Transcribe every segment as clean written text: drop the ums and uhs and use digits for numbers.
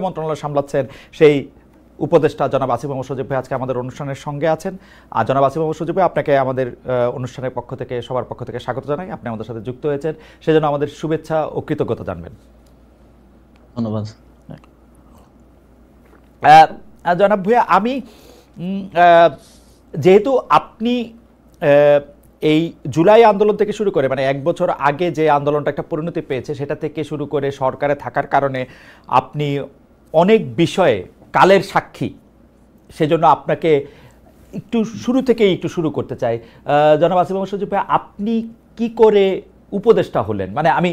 মন্ত্রণালয় সামলাচ্ছেন সেই উপদেষ্টা জনাব আসিফ মোহাম্মদ সজীব ভাই আজকে আমাদের অনুষ্ঠানের সঙ্গে আছেন। আর জনাব আসিফ মোহাম্মদ সজীব ভাই, আপনাকে আমাদের অনুষ্ঠানের পক্ষ থেকে সবার পক্ষ থেকে স্বাগত জানাই। আপনি আমাদের সাথে যুক্ত হয়েছেন, সেজন্য আমাদের শুভেচ্ছা ও কৃতজ্ঞতা জানবেন। ধন্যবাদ। জনাব ভূঁইয়া, আমি যেহেতু আপনি এই জুলাই আন্দোলন থেকে শুরু করে, মানে এক বছর আগে যে আন্দোলনটা একটা পরিণতি পেয়েছে সেটা থেকে শুরু করে সরকারে থাকার কারণে আপনি অনেক বিষয়ে কালের সাক্ষী, সেজন্য আপনাকে একটু শুরু থেকেই একটু শুরু করতে চাই। জনাব আসিফ মোহাম্মদ সজীব ভাই, আপনি কি করে উপদেষ্টা হলেন? মানে আমি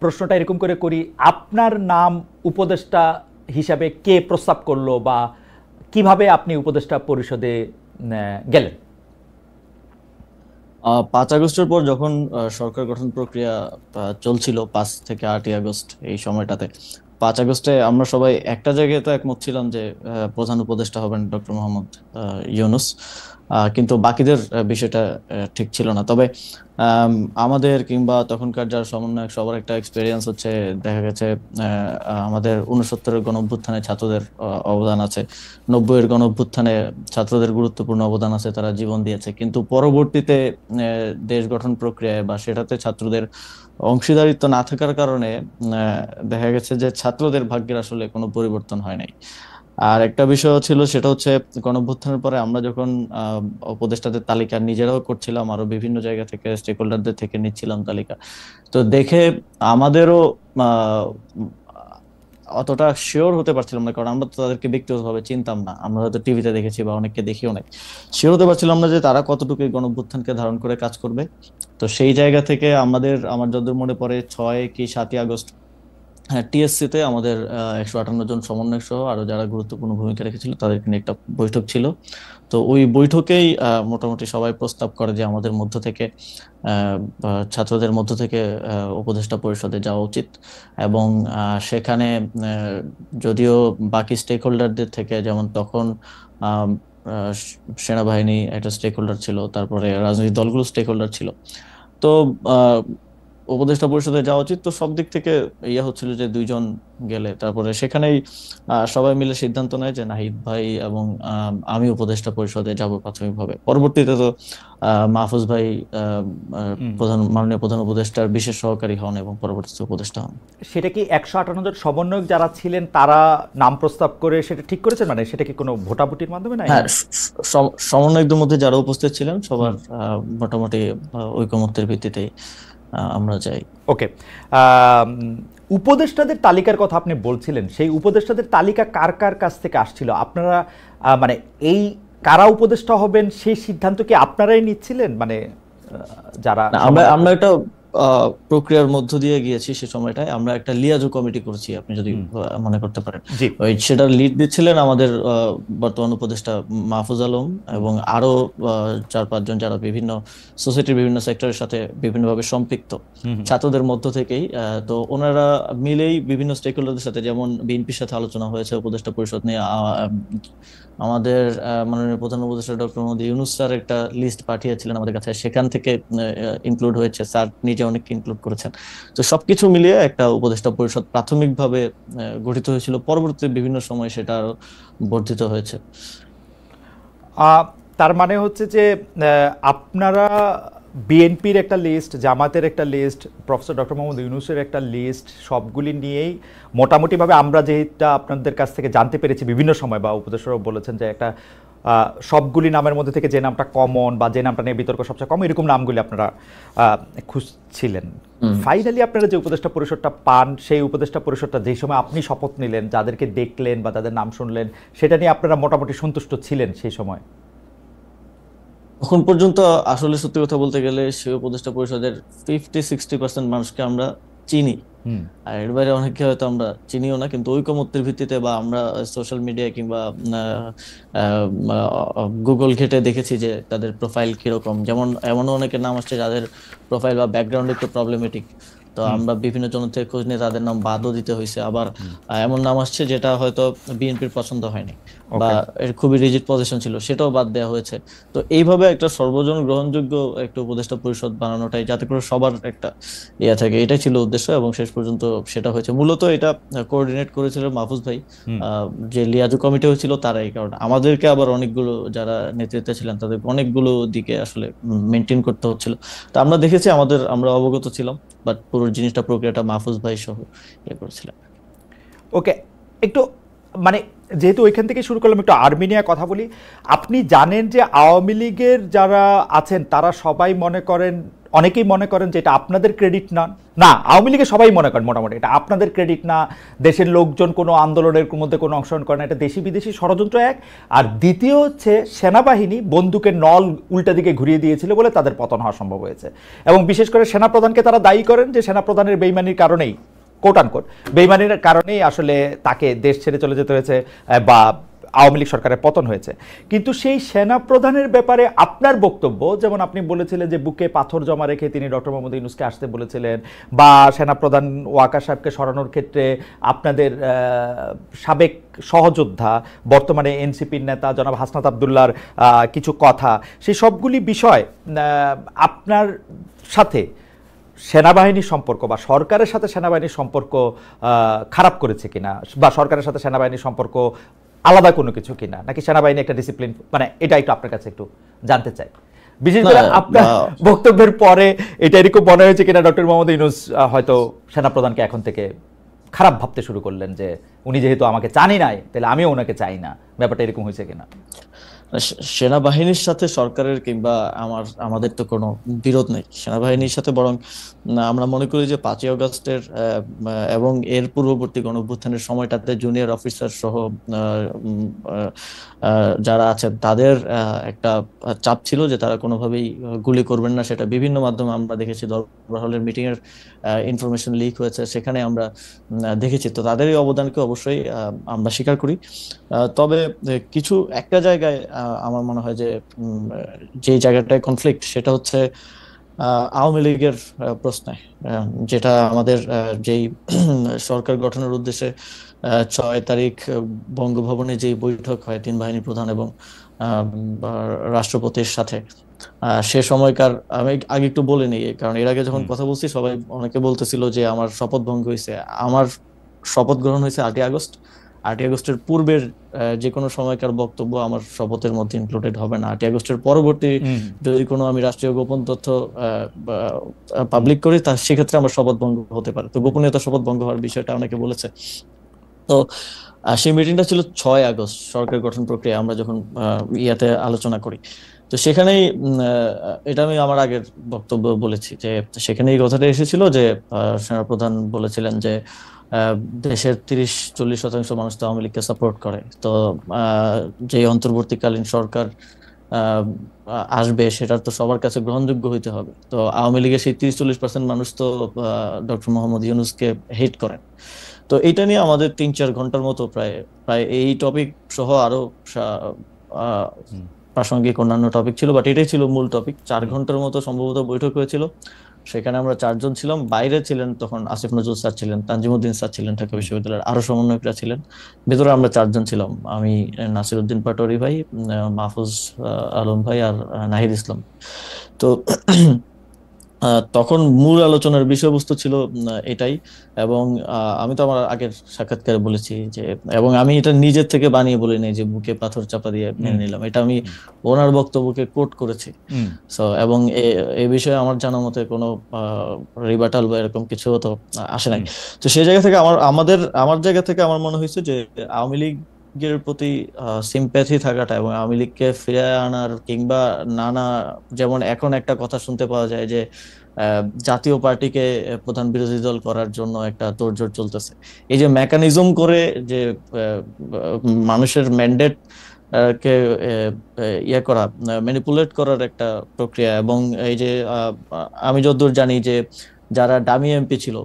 প্রশ্নটা এরকম করে করি, আপনার নাম উপদেষ্টা হিসাবে কে প্রস্তাব করলো বা কিভাবে আপনি উপদেষ্টা পরিষদে গেলেন? 5 আগস্টের পর যখন সরকার গঠন প্রক্রিয়া চলছিল, 5 থেকে 8 আগস্ট এই সময়টাতে, 5 আগস্টে আমরা সবাই একটা জায়গায় তো একমত ছিলাম যে প্রধান উপদেষ্টা হবেন ডক্টর মোহাম্মদ ইউনূস, কিন্তু বাকিদের বিষয়টা ঠিক ছিল না। তবে আমাদের কিংবা তখনকার যারা সমন্বয়ক সবার একটা এক্সপেরিয়েন্স হচ্ছে, দেখা গেছে আমাদের 69-এর গণঅভ্যুত্থানে ছাত্রদের অবদান আছে, 90-এর গণঅভ্যুত্থানে ছাত্রদের গুরুত্বপূর্ণ অবদান আছে, তারা জীবন দিয়েছে। কিন্তু পরবর্তীতে দেশ গঠন প্রক্রিয়ায় বা সেটাতে ছাত্রদের অংশীদারিত্ব না থাকার কারণে দেখা গেছে যে ছাত্রদের ভাগ্যের আসলে কোনো পরিবর্তন হয় নাই। আর একটা বিষয় ছিল, সেটা হচ্ছে গণঅভ্যুত্থানের পরে আমরা যখন উপদেষ্টাদের তালিকা নিজেরাও করছিলাম, আরো বিভিন্ন জায়গা থেকে স্টেক হোল্ডারদের থেকে নিচ্ছিলাম তালিকা, তো দেখে আমাদেরও অতটা শিওর হতে পারছিলাম না, কারণ আমরা তো তাদেরকে ব্যক্তিগতভাবে চিনতাম না। আমরা হয়তো টিভিতে দেখেছি বা অনেককে দেখিও নাই, শিওর হতে পারছিলাম না যে তারা কতটুকু এই গণঅভ্যুত্থানকে ধারণ করে কাজ করবে। তো সেই জায়গা থেকে আমার যতদূর মনে পড়ে 6 কি 7 আগস্ট, হ্যাঁ, টিএসসি তে আমাদের 158 জন সমন্বয়ক সহ আরো যারা গুরুত্বপূর্ণ ভূমিকা রেখেছিল তাদেরকে নিয়ে একটা বৈঠক ছিল। তো ওই বৈঠকেই মোটামুটি সবাই প্রস্তাব করে যে আমাদের মধ্য থেকে ছাত্রদের মধ্য থেকে উপদেষ্টা পরিষদে যাওয়া উচিত। এবং সেখানে যদিও বাকি স্টেক হোল্ডারদের থেকে, যেমন তখন সেনাবাহিনী একটা স্টেক হোল্ডার ছিল, তারপরে রাজনৈতিক দলগুলো স্টেক হোল্ডার ছিল, তো উপদেষ্টা পরিষদে যাওয়া উচিত। তো সব দিক থেকে ইয়ে হচ্ছিল যে 2 জন গেলে, তারপরে সেখানেই সবাই মিলে সিদ্ধান্ত নেয় যে নাহিদ ভাই এবং আমি উপদেষ্টা পরিষদে যাব প্রাথমিকভাবে। পরবর্তীতে তো মাহফুজ ভাই মাননীয় প্রধান উপদেষ্টার বিশেষ সহকারী হন এবং পরবর্তীতে উপদেষ্টা হন। সেটা কি 158 জন সমন্বয়ক যারা ছিলেন তারা নাম প্রস্তাব করে সেটা ঠিক করেছেন? মানে সেটা কি কোনো ভোটাভুটির মাধ্যমে? না, হ্যাঁ, সমন্বয়কদের মধ্যে যারা উপস্থিত ছিলেন সবার মোটামুটি ঐকমত্যের ভিত্তিতে আমরা যাই। ওকে, উপদেষ্টাদের তালিকার কথা আপনি বলছিলেন, সেই উপদেষ্টাদের তালিকা কার কার কাছ থেকে আসছিল? আপনারা মানে এই কারা উপদেষ্টা হবেন সেই সিদ্ধান্ত কি আপনারাই নিচ্ছিলেন? মানে যারা আমরা একটা প্রক্রিয়ার মধ্য দিয়ে গিয়েছি, সে সময়টায় আমরা একটা লিয়াজো কমিটি করেছি, আপনি যদি মনে করতে পারেন। ওই সেটার লিড দিচ্ছিলেন আমাদের বর্তমান উপদেষ্টা মাহফুজ আলম এবং আরো 4-5 জন যারা বিভিন্ন সোসাইটির বিভিন্ন সেক্টরের সাথে বিভিন্নভাবে সম্পৃক্ত ছাত্রদের মধ্য থেকেই। তো ওনারা মিলেই বিভিন্ন স্টেক হোল্ডারদের সাথে, যেমন বিএনপির সাথে আলোচনা হয়েছে উপদেষ্টা পরিষদ নিয়ে, আমাদের মাননীয় প্রধান উপদেষ্টা ডক্টর মোহাম্মদ ইউনূস স্যার একটা লিস্ট পাঠিয়েছিলেন আমাদের কাছে, সেখান থেকে ইনক্লুড হয়েছে, স্যার নিজে অনেক ইনক্লুড করেছেন। তো সবকিছু মিলিয়ে একটা উপদেষ্টা পরিষদ প্রাথমিকভাবে গঠিত হয়েছিল, পরবর্তীতে বিভিন্ন সময় সেটা আরো বর্ধিত হয়েছে। তার মানে হচ্ছে যে আপনারা বিএনপির একটা লিস্ট, জামাতের একটা লিস্ট, প্রফেসর ডক্টর মোহাম্মদ ইউনূসের একটা লিস্ট, সবগুলি নিয়েই মোটামুটিভাবে আমরা যেটা আপনাদের কাছ থেকে জানতে পেরেছি বিভিন্ন সময়, বা উপদেষ্টারাও বলেছেন যে একটা সবগুলি নামের মধ্যে থেকে যে নামটা কমন বা যে নামটা নিয়ে বিতর্ক সবচেয়ে কম, এরকম নামগুলি আপনারা খুঁজছিলেন। ফাইনালি আপনারা যে উপদেষ্টা পরিষদটা পান, সেই উপদেষ্টা পরিষদটা যেই সময় আপনি শপথ নিলেন, যাদেরকে দেখলেন বা তাদের নাম শুনলেন, সেটা নিয়ে আপনারা মোটামুটি সন্তুষ্ট ছিলেন সেই সময়? এখন পর্যন্ত আসলে সত্যি কথা বলতে গেলে সেই উপদেষ্টা পরিষদের 50-60% মানুষকে আমরা চিনি, আর এর বাইরে অনেকে হয়তো আমরা চিনিও না। কিন্তু ঐকমত্যের ভিত্তিতে বা আমরা সোশ্যাল মিডিয়ায় কিংবা গুগল ঘেটে দেখেছি যে তাদের প্রোফাইল কিরকম, যেমন এমনও অনেকের নাম আসছে যাদের প্রোফাইল বা ব্যাকগ্রাউন্ড একটু প্রবলেমেটিক। তো আমরা বিভিন্ন জন থেকে খোঁজ নিয়ে তাদের নাম বাদও দিতে হয়েছে, আবার এমন নাম আসছে যেটা হয়তো বিএনপির পছন্দ হয়নি বা এর খুবই রিজিড পজিশন ছিল, সেটাও বাদ দেওয়া হয়েছে। তো এইভাবে একটা সর্বজন গ্রহণযোগ্য একটা উপদেষ্টা পরিষদ বানানোটাই, যাতে করে সবার একটা ইয়ে থাকে, এটাই ছিল উদ্দেশ্য এবং শেষ পর্যন্ত সেটা হয়েছে। মূলত এটা কোঅর্ডিনেট করেছিল মাহফুজ ভাই, যে লিয়াজু কমিটি হয়েছিল তারাই, কারণ আমাদেরকে আবার অনেকগুলো যারা নেতৃত্বে ছিলেন তাদের অনেকগুলো দিকে আসলে মেনটেন করতে হচ্ছিল। তো আমরা দেখেছি, আমরা অবগত ছিলাম, বাট পুরো জিনিসটা প্রক্রিয়াটা মাহফুজ ভাই সহ ইয়ে করেছিলেন। ওকে, একটু মানে যেহেতু ওইখান থেকে শুরু করলাম, একটু আর্মেনিয়া কথা বলি। আপনি জানেন যে আওয়ামী লীগের যারা আছেন তারা সবাই মনে করেন, অনেকেই মনে করেন যে এটা আপনাদের ক্রেডিট না। না, আওয়ামী লীগের সবাই মনে করেন মোটামুটি এটা আপনাদের ক্রেডিট না, দেশের লোকজন কোনো আন্দোলনের মধ্যে কোনো অংশগ্রহণ করে না, এটা দেশি বিদেশি ষড়যন্ত্র এক। আর দ্বিতীয় হচ্ছে সেনাবাহিনী বন্দুকের নল উল্টা দিকে ঘুরিয়ে দিয়েছিল বলে তাদের পতন হওয়া সম্ভব হয়েছে। এবং বিশেষ করে সেনাপ্রধানকে তারা দায়ী করেন যে সেনাপ্রধানের বেইমানির কারণেই, কোট আনকোট বেইমানির কারণেই আসলে তাকে দেশ ছেড়ে চলে যেতে হয়েছে বা আওয়ামী লীগ সরকারের পতন হয়েছে। কিন্তু সেই সেনাপ্রধানের ব্যাপারে আপনার বক্তব্য, যেমন আপনি বলেছিলেন যে বুকে পাথর জমা রেখে তিনি ডক্টর মোহাম্মদ ইউনূসকে আসতে বলেছিলেন, বা সেনাপ্রধান ওয়াকার সাহেবকে সরানোর ক্ষেত্রে আপনাদের সাবেক সহযোদ্ধা বর্তমানে এনসিপির নেতা জনাব হাসনাত আবদুল্লাহর কিছু কথা, সেই সবগুলি বিষয় আপনার সাথে সেনাবাহিনীর সম্পর্ক বা সরকারের সাথে সেনাবাহিনীর সম্পর্ক খারাপ করেছে কিনা, বা সরকারের সাথে সেনাবাহিনীর সম্পর্ক আলাদা কোনো কিছু কিনা, নাকি সেনাবাহিনী একটা ডিসিপ্লিন, মানে এটা একটু আপনার কাছে একটু জানতে চাই। বিশেষ করে আপনার বক্তব্যের পরে এটা এরকম মনে হয়েছে কিনা ডক্টর মোহাম্মদ ইউনূস হয়তো সেনাপ্রধানকে এখন থেকে খারাপ ভাবতে শুরু করলেন যে উনি যেহেতু আমাকে চানই নাই তাহলে আমিও ওনাকে চাই না, ব্যাপারটা এরকম হয়েছে কিনা? সেনাবাহিনীর সাথে সরকারের কিংবা আমাদের তো কোনো বিরোধ নেই সেনাবাহিনীর সাথে, বরং আমরা মনে করি যে 5ই আগস্টের এবং এর পূর্ববর্তী গণঅভ্যুত্থানের সময়টাতে জুনিয়র অফিসার সহ যারা আছেন তাদের একটা চাপ ছিল যে তারা কোনোভাবেই গুলি করবেন না। সেটা বিভিন্ন মাধ্যমে আমরা দেখেছি, দরবার হলের মিটিং এর ইনফরমেশন লিক হয়েছে, সেখানে আমরা দেখেছি। তো তাদের এই অবদানকে অবশ্যই আমরা স্বীকার করি। তবে কিছু একটা জায়গায় আমার মনে হয় যে জায়গাটায় কনফ্লিক্ট, সেটা হচ্ছে আওয়ামী লীগের প্রশ্নে, যেটা আমাদের যেই সরকার গঠনের উদ্দেশ্যে 6 তারিখ বঙ্গভবনে যে বৈঠক হয় 3 বাহিনী প্রধান এবং রাষ্ট্রপতির সাথে, সে সময়কার আমি আগে একটু বলে নিই, কারণ এর আগে যখন কথা বলছি সবাই অনেকে বলতেছিল যে আমার শপথ ভঙ্গ হয়েছে। আমার শপথ গ্রহণ হয়েছে 8ই আগস্ট। 8ই আগস্টের পূর্বের যে কোনো সময়কার বক্তব্য আমার শপথের মধ্যে ইনক্লুডেড হবে না। 8ই আগস্টের পরবর্তী যদি কোনো আমি রাষ্ট্রীয় গোপন তথ্য পাবলিক করি, তা সেক্ষেত্রে আমার শপথ ভঙ্গ হতে পারে। তো গোপনীয়তা শপথ ভঙ্গ হওয়ার বিষয়টা অনেকে বলেছে। তো সেই মিটিংটা ছিল 6ই আগস্ট, সরকার গঠন প্রক্রিয়া আমরা যখন ইয়াতে আলোচনা করি। তো সেখানেই এটা আমি আমার আগের বক্তব্য বলেছি যে সেখানে এই কথাটা এসেছিল যে সেনাপ্রধান বলেছিলেন যে দেশের 30-40% মানুষ তো আওয়ামী লীগকে সাপোর্ট করে। তো যে অন্তর্বর্তীকালীন সরকার আসবে সেটার তো সবার কাছে গ্রহণযোগ্য হইতে হবে। তো আওয়ামী লীগের সেই 30-40% মানুষ তো ডক্টর মোহাম্মদ ইউনূসকে হেট করেন। তো এইটা নিয়ে আমাদের 3-4 ঘন্টার মতো প্রায় এই টপিক সহ আরো প্রাসঙ্গিক অন্যান্য টপিক ছিল, বাট এটাই ছিল মূল টপিক। 4 ঘন্টার মতো সম্ভবত বৈঠক হয়েছিল। সেখানে আমরা 4 জন ছিলাম। বাইরে ছিলেন তখন আসিফ নজরুল স্যার ছিলেন, তানজিমউদ্দিন স্যার ছিলেন ঢাকা বিশ্ববিদ্যালয়ের, আরো সমন্বয়করা ছিলেন। ভেতরে আমরা 4 জন ছিলাম, আমি, নাসিরউদ্দিন পাটোয়ারি ভাই, মাহফুজ আলম ভাই আর নাহিদ ইসলাম। তো তখন মূল আলোচনার বিষয়বস্তু ছিল এটাই। এবং আমি তো আমার আগের সাক্ষাৎকারে বলেছি যে, এবং আমি এটা নিজের থেকে বানিয়ে বলি নাই যে বুকে পাথর চাপা দিয়ে মেনে নিলাম, এটা আমি ওনার বক্তব্যকে কোট করেছি। সো এবং এই বিষয়ে আমার জানা মতে কোনো রিবাটাল বা এরকম কিছু তো আসে নাই। তো সেই জায়গা থেকে আমার জায়গা থেকে আমার মনে হয়েছে যে আওয়ামী লীগের প্রতি সিম্প্যাথি থাকাটা এবং আওয়ামী লীগকে ফিরে আনার কিংবা নানা, যেমন এখন একটা কথা শুনতে পাওয়া যায় যে জাতীয় পার্টিকে প্রধান বিরোধী দল করার জন্য একটা তোড়জোড় চলতেছে। এই যে মেকানিজম করে যে মানুষের ম্যান্ডেট কে ইয়ে করা, ম্যানিপুলেট করার একটা প্রক্রিয়া। এবং এই যে আমি যতদূর জানি যে যারা ডামি এমপি ছিল,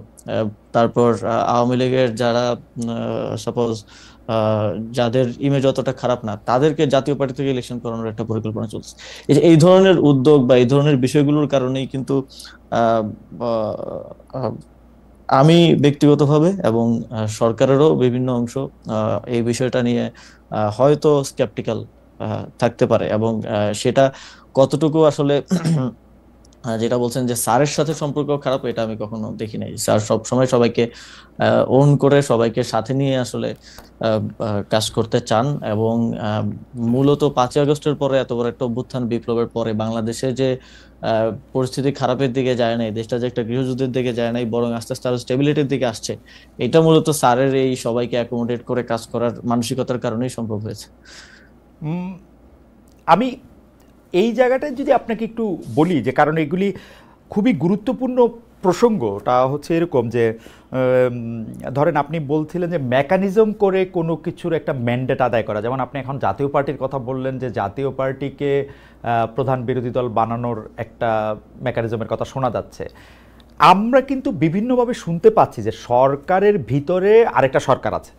তারপর আওয়ামী লীগের যারা সাপোজ যাদের ইমেজ অতটা খারাপ না, তাদেরকে জাতীয় পার্টি থেকে ইলেকশন করানোর একটা পরিকল্পনা চলছে। এই ধরনের উদ্যোগ বা এই ধরনের বিষয়গুলোর কারণেই কিন্তু আমি ব্যক্তিগতভাবে এবং সরকারেরও বিভিন্ন অংশ এই বিষয়টা নিয়ে হয়তো স্কেপটিক্যাল থাকতে পারে, এবং সেটা কতটুকু আসলে যেটা বলছেন যে স্যারের সাথে সম্পর্ক খারাপ, এটা আমি কখনো দেখি নাই। স্যার সবসময় সবাইকে ওন করে সবাইকে সাথে নিয়ে আসলে কাজ করতে চান, এবং মূলত 5ই আগস্টের পরে এত বড় একটা অভ্যুত্থান বিপ্লবের পরে বাংলাদেশে যে পরিস্থিতি খারাপের দিকে যায় নাই, দেশটা যে একটা গৃহযুদ্ধের দিকে যায় নাই, বরং আস্তে আস্তে আরো স্টেবিলিটির দিকে আসছে, এটা মূলত স্যারের এই সবাইকে অ্যাকোমোডেট করে কাজ করার মানসিকতার কারণেই সম্ভব হয়েছে। উম, আমি এই জায়গাটায় যদি আপনাকে একটু বলি, যে কারণ এগুলি খুবই গুরুত্বপূর্ণ প্রসঙ্গটা হচ্ছে এরকম যে ধরেন আপনি বলছিলেন যে মেকানিজম করে কোনো কিছুর একটা ম্যান্ডেট আদায় করা, যেমন আপনি এখন জাতীয় পার্টির কথা বললেন যে জাতীয় পার্টিকে প্রধান বিরোধী দল বানানোর একটা মেকানিজমের কথা শোনা যাচ্ছে। আমরা কিন্তু বিভিন্নভাবে শুনতে পাচ্ছি যে সরকারের ভিতরে আরেকটা সরকার আছে।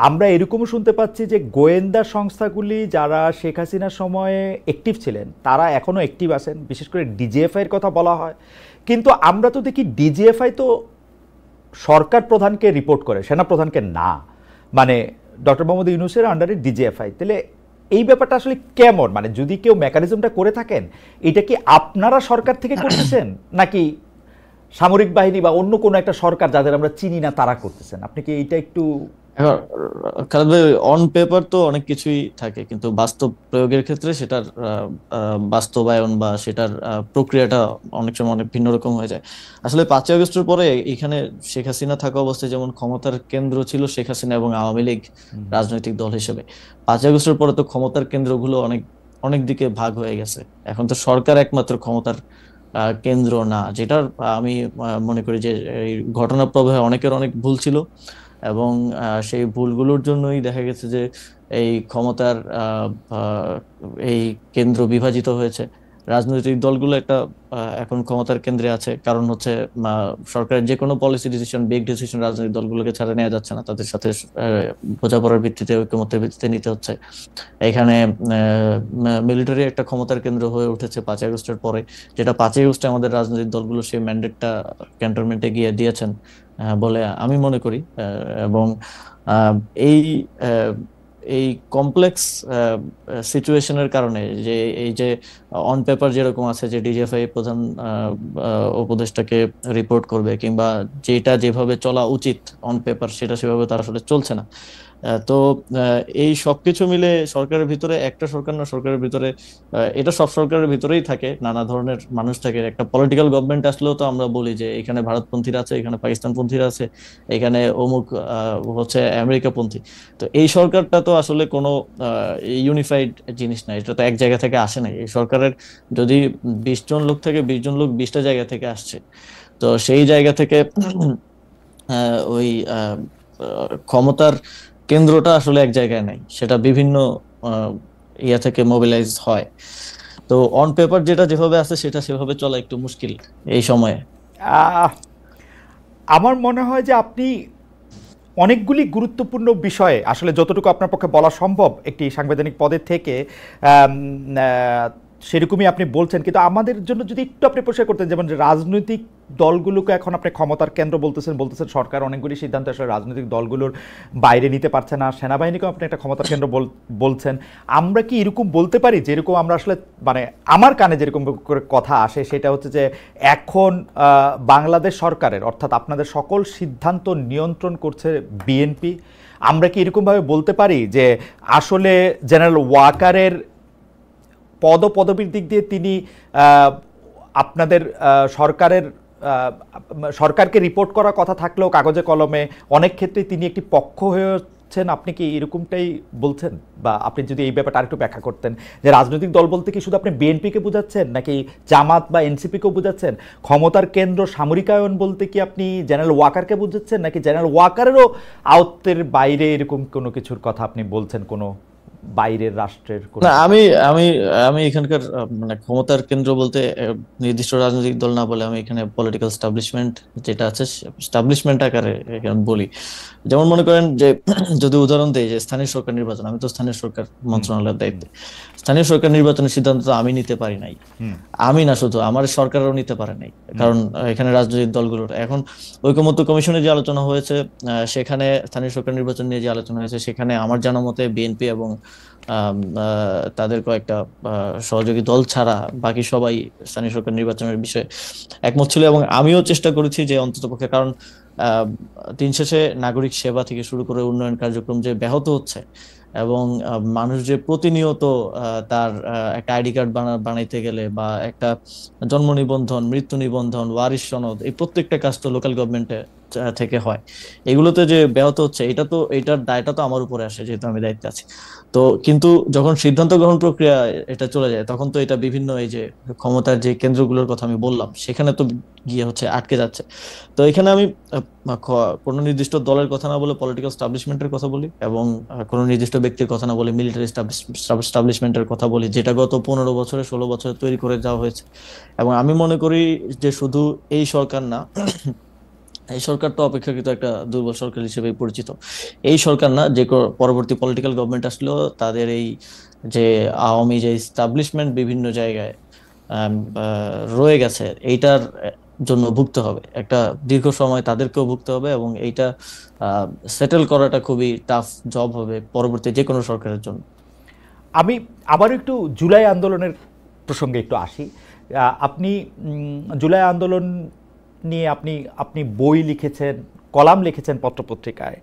আমরা এরকমও শুনতে পাচ্ছি যে গোয়েন্দা সংস্থাগুলি যারা শেখ হাসিনার সময়ে অ্যাক্টিভ ছিলেন তারা এখনও অ্যাক্টিভ আছেন, বিশেষ করে ডিজিএফআইয়ের কথা বলা হয়। কিন্তু আমরা তো দেখি ডিজিএফআই তো সরকার প্রধানকে রিপোর্ট করে, সেনা প্রধানকে না। মানে ডক্টর মোহাম্মদ ইউনূসের আন্ডারে ডিজিএফআই। তাহলে এই ব্যাপারটা আসলে কেমন? মানে যদি কেউ মেকানিজমটা করে থাকেন, এটা কি আপনারা সরকার থেকে করতেছেন নাকি সামরিক বাহিনী বা অন্য কোনো একটা সরকার যাদের আমরা চিনি না তারা করতেছেন? আপনি কি এইটা একটু এখন খালেদ ভাই, অন পেপার তো অনেক কিছুই থাকে, কিন্তু বাস্তব প্রয়োগের ক্ষেত্রে সেটার বাস্তবায়ন বা সেটার প্রক্রিয়াটা অনেক সময় অনেক ভিন্ন রকম হয়ে যায়। আসলে 5ই আগস্টের পরে এখানে শেখ হাসিনা থাকা অবস্থায় যেমন ক্ষমতার কেন্দ্র ছিল শেখ হাসিনা এবং আওয়ামী লীগ রাজনৈতিক দল হিসেবে, 5ই আগস্টের পরে তো ক্ষমতার কেন্দ্রগুলো অনেক অনেক দিকে ভাগ হয়ে গেছে। এখন তো সরকার একমাত্র ক্ষমতার কেন্দ্র না, যেটার আমি মনে করি যে এই ঘটনা প্রবাহে অনেকের অনেক ভুল ছিল, এবং সেই ভুলগুলোর জন্যই দেখা গেছে যে এই ক্ষমতার এই কেন্দ্র বিভাজিত হয়েছে। রাজনৈতিক দলগুলো একটা এখন ক্ষমতার কেন্দ্রে আছে, কারণ হচ্ছে সরকারের যে কোনো পলিসি ডিসিশন, বিগ ডিসিশন রাজনৈতিক দলগুলোকে ছাড়া নেওয়া যাচ্ছে না, তাদের সাথে বোঝাপড়ার ভিত্তিতে, ঐকমত্যের ভিত্তিতে নিতে হচ্ছে। এখানে মিলিটারি একটা ক্ষমতার কেন্দ্র হয়ে উঠেছে 5ই আগস্টের পরে, যেটা 5ই আগস্টে আমাদের রাজনৈতিক দলগুলো সেই ম্যান্ডেটটা ক্যান্টনমেন্টে গিয়ে দিয়েছেন বলে আমি মনে করি। এবং আহ, এই আহ, এই কমপ্লেক্স সিচুয়েশনের কারণে যে এই যে অন পেপার যেরকম আছে যে ডিজিএফআই প্রধান উপদেষ্টাকে রিপোর্ট করবে, কিংবা যেটা যেভাবে চলা উচিত অন পেপার সেটা সেভাবে তার আসলে চলছে না। তো এই সবকিছু মিলে সরকারের ভিতরে, একটা সরকার না, সরকারের ভিতরে এটা সব সরকারের ভিতরেই থাকে, নানা ধরনের মানুষ থাকে। একটা পলিটিক্যাল গভর্নমেন্ট আসলেও তো আমরা বলি যে এখানে ভারতপন্থীরা আছে, এখানে পাকিস্তানপন্থীরা আছে, এখানে অমুক হচ্ছে আমেরিকাপন্থী। তো এই সরকারটা তো আসলে কোনো ইউনিফাইড জিনিস না, এটা তো এক জায়গা থেকে আসে নাই। এই সরকারের যদি 20 জন লোক থেকে 20 জন লোক 20টা জায়গা থেকে আসছে, তো সেই জায়গা থেকে ওই ক্ষমতার কেন্দ্রটা আসলে এক জায়গায় নাই, সেটা বিভিন্ন আহ, ইয়া থেকে মোবিলাইজ হয়। তো অন পেপার যেটা যেভাবে আছে সেটা সেভাবে চলা একটু মুশকিল এই সময়ে। আহ, আমার মনে হয় যে আপনি অনেকগুলি গুরুত্বপূর্ণ বিষয়ে আসলে যতটুকু আপনার পক্ষে বলা সম্ভব একটি সাংবিধানিক পদের থেকে আম, আহ, সেরকমই আপনি বলছেন। কিন্তু আমাদের জন্য যদি একটু আপনি পরিষ্কার করতেন, যেমন যে রাজনৈতিক দলগুলোকে এখন আপনি ক্ষমতার কেন্দ্র বলতেছেন, সরকার অনেকগুলি সিদ্ধান্ত আসলে রাজনৈতিক দলগুলোর বাইরে নিতে পারছে না, সেনাবাহিনীকেও আপনি একটা ক্ষমতার কেন্দ্র বলছেন। আমরা কি এরকম বলতে পারি যেরকম আমরা আসলে, মানে আমার কানে যেরকম করে কথা আসে সেটা হচ্ছে যে এখন বাংলাদেশ সরকারের অর্থাৎ আপনাদের সকল সিদ্ধান্ত নিয়ন্ত্রণ করছে বিএনপি? আমরা কি এরকমভাবে বলতে পারি যে আসলে জেনারেল ওয়াকারের পদপদবীর দিক দিয়ে তিনি আপনাদের সরকারকে রিপোর্ট করার কথা থাকলেও কাগজে কলমে অনেক ক্ষেত্রে তিনি একটি পক্ষ হয়েছেন? আপনি কি এরকমটাই বলছেন? বা আপনি যদি এই ব্যাপারটা আরেকটু ব্যাখ্যা করতেন যে রাজনৈতিক দল বলতে কি শুধু আপনি বিএনপিকে বোঝাচ্ছেন নাকি জামাত বা এনসিপিকেও বোঝাচ্ছেন? ক্ষমতার কেন্দ্র সামরিকায়ন বলতে কি আপনি জেনারেল ওয়াকারকে বোঝাচ্ছেন নাকি জেনারেল ওয়াকারেরও আয়ত্তের বাইরে এরকম কোনো কিছুর কথা আপনি বলছেন কোনো বাইরের রাষ্ট্রের কোনো না, কিছু? আমি আমি আমি এখানকার মানে ক্ষমতার কেন্দ্র বলতে নির্দিষ্ট রাজনৈতিক দল না বলে আমি এখানে পলিটিক্যাল স্টাবলিশমেন্ট যেটা আছে স্টাবলিশমেন্ট আকারে এখানে বলি। যেমন মনে করেন যে যদি উদাহরণ দেই যে স্থানীয় সরকার নির্বাচন, আমি তো স্থানীয় সরকার হুম মন্ত্রণালয়ের হুম দায়িত্বে। স্থানীয় সরকার নির্বাচনের সিদ্ধান্ত তো আমি নিতে পারি নাই, হুম আমি না শুধু আমার সরকারও নিতে পারে নাই। হুম কারণ এখানে রাজনৈতিক দলগুলোর এখন ঐকমত্য কমিশনে যে আলোচনা হয়েছে, সেখানে স্থানীয় সরকার নির্বাচন নিয়ে যে আলোচনা হয়েছে সেখানে আমার জানা মতে বিএনপি এবং তাদের কয়েকটা সহযোগী দল ছাড়া বাকি সবাই স্থানীয় সরকার নির্বাচনের বিষয়ে একমত ছিল। এবং আমিও চেষ্টা করেছি যে অন্ততপক্ষে, কারণ আহ, দিন শেষে নাগরিক সেবা থেকে শুরু করে উন্নয়ন কার্যক্রম যে ব্যাহত হচ্ছে এবং মানুষ যে প্রতিনিয়ত তার একটা আইডি কার্ড বানাইতে গেলে বা একটা জন্ম নিবন্ধন, মৃত্যু নিবন্ধন, ওয়ারিশ সনদ, এই প্রত্যেকটা কাজ তো লোকাল গভর্নমেন্টে থেকে হয়, এগুলোতে যে ব্যাহত হচ্ছে, এটার দায়টা তো আমার উপরে আসে যেহেতু আমি দায়িত্বে আছি। তো কিন্তু যখন সিদ্ধান্ত গ্রহণ প্রক্রিয়া এটা চলে যায় তখন তো এটা বিভিন্ন এই যে ক্ষমতার যে কেন্দ্রগুলোর কথা আমি বললাম সেখানে তো গিয়ে হচ্ছে আটকে যাচ্ছে। তো এখানে আমি কোনো নির্দিষ্ট দলের কথা না বলে পলিটিক্যাল স্টাবলিশমেন্টের কথা বলি এবং কোনো নির্দিষ্ট ব্যক্তির কথা না বলে মিলিটারি স্টাবলিশমেন্টের কথা বলি, যেটা গত 15 বছরে 16 বছরে তৈরি করে যাওয়া হয়েছে। এবং আমি মনে করি যে শুধু এই সরকার না, এই সরকার তো অপেক্ষাকৃত একটা দুর্বল সরকার হিসেবে পরিচিত, এই সরকার না, যে পরবর্তী পলিটিক্যাল গভর্নমেন্ট আসলো তাদের এই যে আওয়ামী যে স্টাবলিশমেন্ট বিভিন্ন জায়গায় রয়ে গেছে, এইটার জন্য ভুগতে হবে একটা দীর্ঘ সময়, তাদেরকেও ভুগতে হবে এবং এইটা সেটেল করাটা খুবই টাফ জব হবে পরবর্তী যে কোনো সরকারের জন্য। আমি আবারও একটু জুলাই আন্দোলনের প্রসঙ্গে একটু আসি। আপনি জুলাই আন্দোলন নিয়ে আপনি আপনি বই লিখেছেন, কলাম লিখেছেন পত্রপত্রিকায়।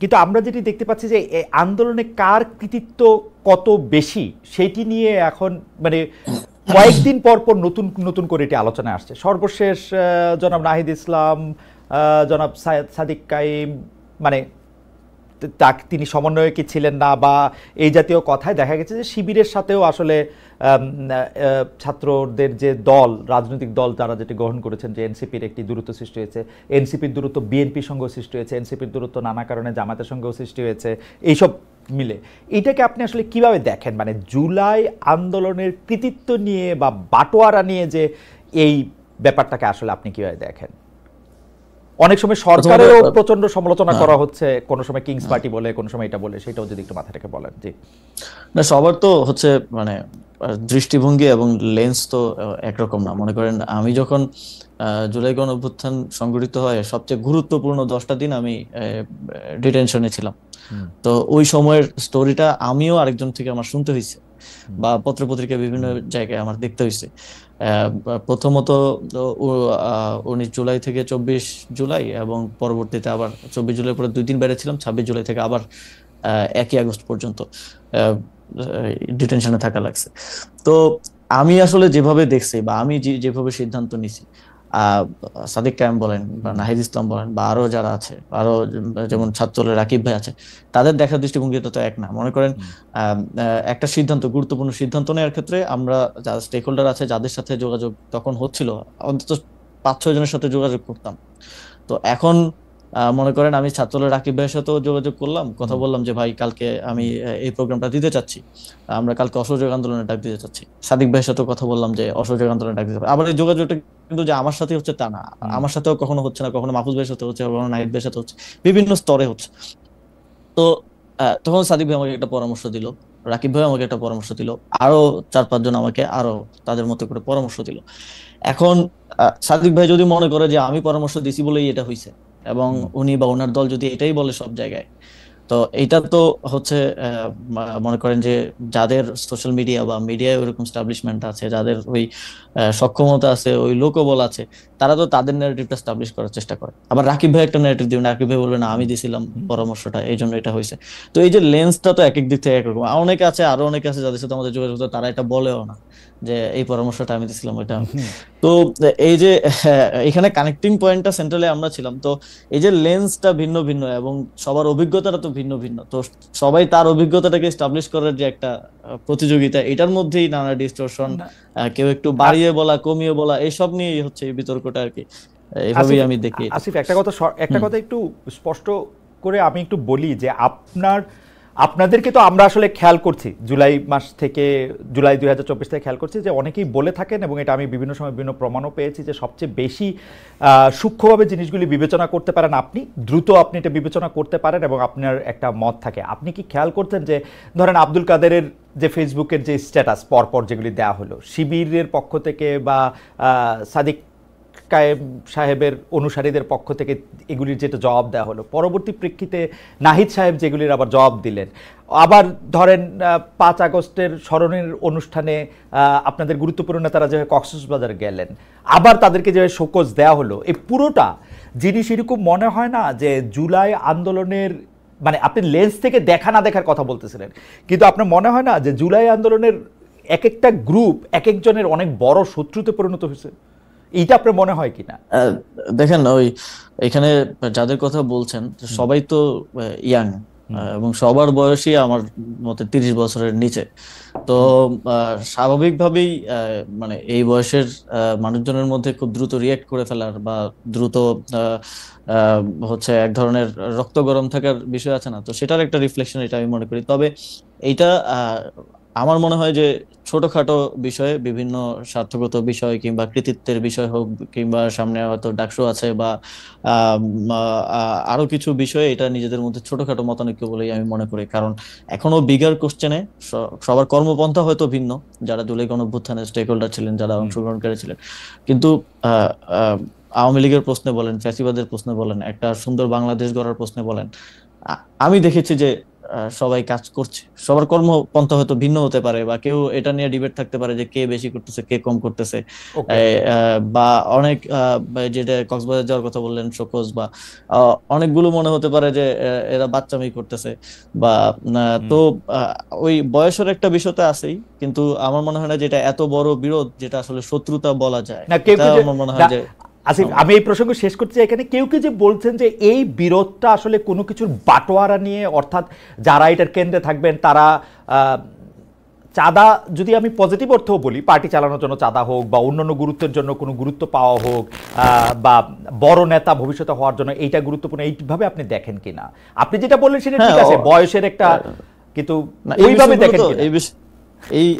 কিন্তু আমরা যেটি দেখতে পাচ্ছি যে এই আন্দোলনে কার কৃতিত্ব কত বেশি সেইটি নিয়ে এখন মানে কয়েকদিন পর পর নতুন নতুন করে এটি আলোচনায় আসছে। সর্বশেষ জনাব নাহিদ ইসলাম, জনাব সাদিক কাইম, মানে তিনি সমন্বয়কে ছিলেন না বা এই জাতীয় কথায় দেখা গেছে যে শিবিরের সাথেও আসলে ছাত্রদের যে দল, রাজনৈতিক দল যারা যেটি গ্রহণ করেছেন যে এনসিপির একটি দূরত্ব সৃষ্টি হয়েছে, এনসিপির দূরত্ব বিএনপির সঙ্গেও সৃষ্টি হয়েছে, এনসিপির দূরত্ব নানা কারণে জামাতের সঙ্গেও সৃষ্টি হয়েছে, এইসব মিলে এইটাকে আপনি আসলে কিভাবে দেখেন? মানে জুলাই আন্দোলনের কৃতিত্ব নিয়ে বা বাটোয়ারা নিয়ে যে এই ব্যাপারটাকে আসলে আপনি কিভাবে দেখেন? অনেক সময় প্রথমত সরকারেও প্রচন্ড সমালোচনা হ্যাঁ, করা হচ্ছে, কোনো সময় কিংস পার্টি বলে, কোনো সময় এটা বলে, সেটাও যদি একটু মাথা রেখে বলেন। জি। না সবার তো হচ্ছে মানে দৃষ্টিভঙ্গি এবং লেন্স তো একরকম না। মনে করেন আমি যখন জুলাই গণ অভ্যুত্থান সংঘটিত হয় সবচেয়ে গুরুত্বপূর্ণ 10টা দিন আমি ডিটেনশনে ছিলাম। হুম তো ওই সময়ের স্টোরিটা আমিও আরেকজন থেকে আমার শুনতে হয়েছে হুম বা পত্রপত্রিকা বিভিন্ন জায়গায় আমার দেখতে হয়েছে। প্রথমত তো 19 জুলাই থেকে 24 জুলাই এবং পরবর্তীতে আবার 24 জুলাই পরে 2 দিন বাইরে ছিলাম, 26 জুলাই থেকে আবার 1ই আগস্ট পর্যন্ত ডিটেনশনে থাকা লাগছে। তো আমি আসলে যেভাবে দেখছি বা আমি যেভাবে সিদ্ধান্ত নিছি, আহ সাদিক কায়েম বলেন বা হুম নাহিদ ইসলাম বলেন বা আরো যারা আছে, আরো হুম যেমন ছাত্রদলের রাকিব ভাই আছে, তাদের দেখার দৃষ্টিভঙ্গিটা তো এক না। মনে করেন হুম একটা সিদ্ধান্ত, গুরুত্বপূর্ণ সিদ্ধান্ত নেওয়ার ক্ষেত্রে আমরা যারা স্টেক হোল্ডার আছে যাদের সাথে যোগাযোগ তখন হচ্ছিল, অন্তত 5-6 জনের সাথে যোগাযোগ করতাম। তো এখন মনে করেন আমি ছাত্রদলের রাকিব ভাইয়ের সাথেও যোগাযোগ করলাম, কথা হুম বললাম যে ভাই কালকে আমি হুম এই প্রোগ্রামটা দিতে চাচ্ছি, আমরা কালকে অসহযোগ আন্দোলনের ডাক দিতে চাচ্ছি। সাদিক ভাইয়ের সাথেও কথা বললাম যে অসহযোগ আন্দোলনের ডাক দিতে হবে। আবার এই যোগাযোগটা কিন্তু যে আমার সাথে হচ্ছে তা না, হুম আমার সাথেও কখনো হচ্ছে না, কখনো মাহফুজ ভাইয়ের সাথে হচ্ছে, কখনো নাহিদ ভাইয়ের সাথে হচ্ছে, বিভিন্ন স্তরে হচ্ছে। তো তখন সাদিক ভাই আমাকে একটা পরামর্শ দিল, রাকিব ভাই আমাকে একটা পরামর্শ দিল, আরো 4-5 জন আমাকে আরো তাদের মতো করে পরামর্শ দিল। এখন সাদিক ভাই যদি মনে করে যে আমি পরামর্শ দিছি বলেই এটা হয়েছে এবং হুম উনি বা ওনার দল যদি এটাই বলে সব জায়গায়, তো এইটা তো হচ্ছে মনে করেন যে যাদের সোশ্যাল মিডিয়া বা মিডিয়ায় ওইরকম স্টাবলিশমেন্ট আছে, যাদের ওই সক্ষমতা আছে, ওই লোকবল আছে, তারা তো তাদের ন্যারেটিভটা স্টাবলিশ করার চেষ্টা করে। আবার রাকিব ভাই একটা ন্যারেটিভ দিবেন, রাকিব ভাই বলবে না আমি দিছিলাম হুম পরামর্শটা এই জন্য এটা হয়েছে। তো এই যে লেন্সটা তো এক এক দিক থেকে একরকম। আর অনেকে আছে, আরো অনেকে আছে যাদের সাথে আমাদের যোগাযোগ হতো, তারা এটা বলেও না যে এই পরামর্শটা আমি দিছিলাম ওইটা। হুম তো এই যে এখানে কানেক্টিং পয়েন্টটা সেন্ট্রালে আমরা ছিলাম। তো এই যে লেন্সটা ভিন্ন ভিন্ন এবং সবার অভিজ্ঞতাটা তো ভিন্ন ভিন্ন, তো সবাই তার অভিজ্ঞতাটাকে এস্টাবলিশ করার যে একটা প্রতিযোগিতা, এটার মধ্যেই নানা ডিস্টরশন, না, কেউ একটু আ- বাড়িয়ে বলা কমিয়ে বলা এইসব নিয়েই হচ্ছে এই বিতর্কটা আর কি। এইভাবেই আসিফ, আমি দেখি এটা। আসিফ একটা কথা একটা হুম কথা একটু স্পষ্ট করে আমি একটু বলি যে আপনার আপনাদেরকে তো আমরা আসলে খেয়াল করছি জুলাই 2024 থেকে খেয়াল করছি যে অনেকেই বলে থাকেন, এবং এটা আমি বিভিন্ন সময় বিভিন্ন প্রমাণও পেয়েছি, যে সবচেয়ে বেশি সূক্ষ্মভাবে জিনিসগুলি বিবেচনা করতে পারেন আপনি, দ্রুত আপনি এটা বিবেচনা করতে পারেন এবং আপনার একটা মত থাকে। আপনি কি খেয়াল করছেন যে ধরেন আব্দুল কাদেরের যে ফেসবুকের যে স্ট্যাটাস পরপর যেগুলি দেওয়া হলো শিবিরের পক্ষ থেকে বা সাদিক কায়েম সাহেবের অনুসারীদের পক্ষ থেকে এগুলির যেটা জবাব দেওয়া হলো, পরবর্তী প্রেক্ষিতে নাহিদ সাহেব যেগুলির আবার জবাব দিলেন, আবার ধরেন 5 আগস্টের স্মরণের অনুষ্ঠানে আপনাদের গুরুত্বপূর্ণ নেতারা যেভাবে কক্সবাজার গেলেন, আবার তাদেরকে যেভাবে শোকজ দেওয়া হলো, এই পুরোটা জিনিস এরকম মনে হয় না যে জুলাই আন্দোলনের, মানে আপনি লেন্স থেকে দেখা না দেখার কথা বলতেছিলেন, কিন্তু আপনার মনে হয় না যে জুলাই আন্দোলনের এক একটা গ্রুপ এক একজনের অনেক বড় শত্রুতে পরিণত হয়েছে? এইটা আপনার মনে হয় কিনা? দেখেন, এখানে যাদের কথা বলছেন সবাই তো ইয়াং, এবং সবার বয়সই আমার মতে 30 বছরের নিচে। তো স্বাভাবিকভাবেই মানে এই বয়সের মানুষজনের মধ্যে খুব দ্রুত রিয়েক্ট করে ফেলার বা দ্রুত হচ্ছে এক ধরনের রক্ত গরম থাকার বিষয় আছে না, তো সেটার একটা রিফ্লেকশন এটা আমি মনে করি। তবে এইটা আমার মনে হয় যে ছোটখাটো বিষয়ে, বিভিন্ন স্বার্থগত বিষয় কিংবা কৃতিত্বের বিষয় হোক, কিংবা সামনে হয়তো ডাকসু আছে বা আরো কিছু বিষয়ে, এটা নিজেদের মধ্যে ছোটখাটো মতানৈক্য বলেই আমি মনে করি। কারণ এখনো বিগার কোশ্চেনে সবার কর্মপন্থা হয়তো ভিন্ন, যারা জুলাই গণঅভ্যুত্থানের স্টেক হোল্ডার ছিলেন, যারা অংশগ্রহণকারী ছিলেন, কিন্তু আওয়ামী লীগের প্রশ্নে বলেন, ফ্যাসিবাদের প্রশ্নে বলেন, একটা সুন্দর বাংলাদেশ গড়ার প্রশ্নে বলেন, আমি দেখেছি যে সবাই কাজ করছে। সবার কর্মপন্থা হয়তো ভিন্ন হতে পারে, বা কেউ এটা নিয়ে ডিবেট থাকতে পারে যে কে বেশি করতেছে, কে কম করতেছে, বা অনেক যেটা কক্সবাজার যাওয়ার কথা বললেন শোকজ, বা অনেকগুলো মনে হতে পারে যে এরা বাচ্চামি করতেছে, বা তো ওই বয়সের একটা বিষয় তো আছেই। কিন্তু আমার মনে হয় না যেটা এত বড় বিরোধ যেটা আসলে শত্রুতা বলা যায়। আমার মনে হয় যে আসিফ, আমি এই প্রসঙ্গ শেষ করতে চাই এখানে। কেউ যে বলছেন যে এই বিরোধটা আসলে কোনো কিছুর বাটোয়ারা নিয়ে, অর্থাৎ যারা এটার কেন্দ্রে থাকবেন তারা চাঁদা, যদি আমি পজিটিভ অর্থেও বলি, পার্টি চালানোর জন্য চাঁদা হোক বা অন্যান্য গুরুত্বের জন্য কোনো গুরুত্ব পাওয়া হোক, বা বড় নেতা ভবিষ্যতে হওয়ার জন্য এইটা গুরুত্বপূর্ণ, এইভাবে আপনি দেখেন কিনা? আপনি যেটা বললেন সেটা ঠিক আছে, বয়সের একটা, কিন্তু ওইভাবে দেখেন কিনা?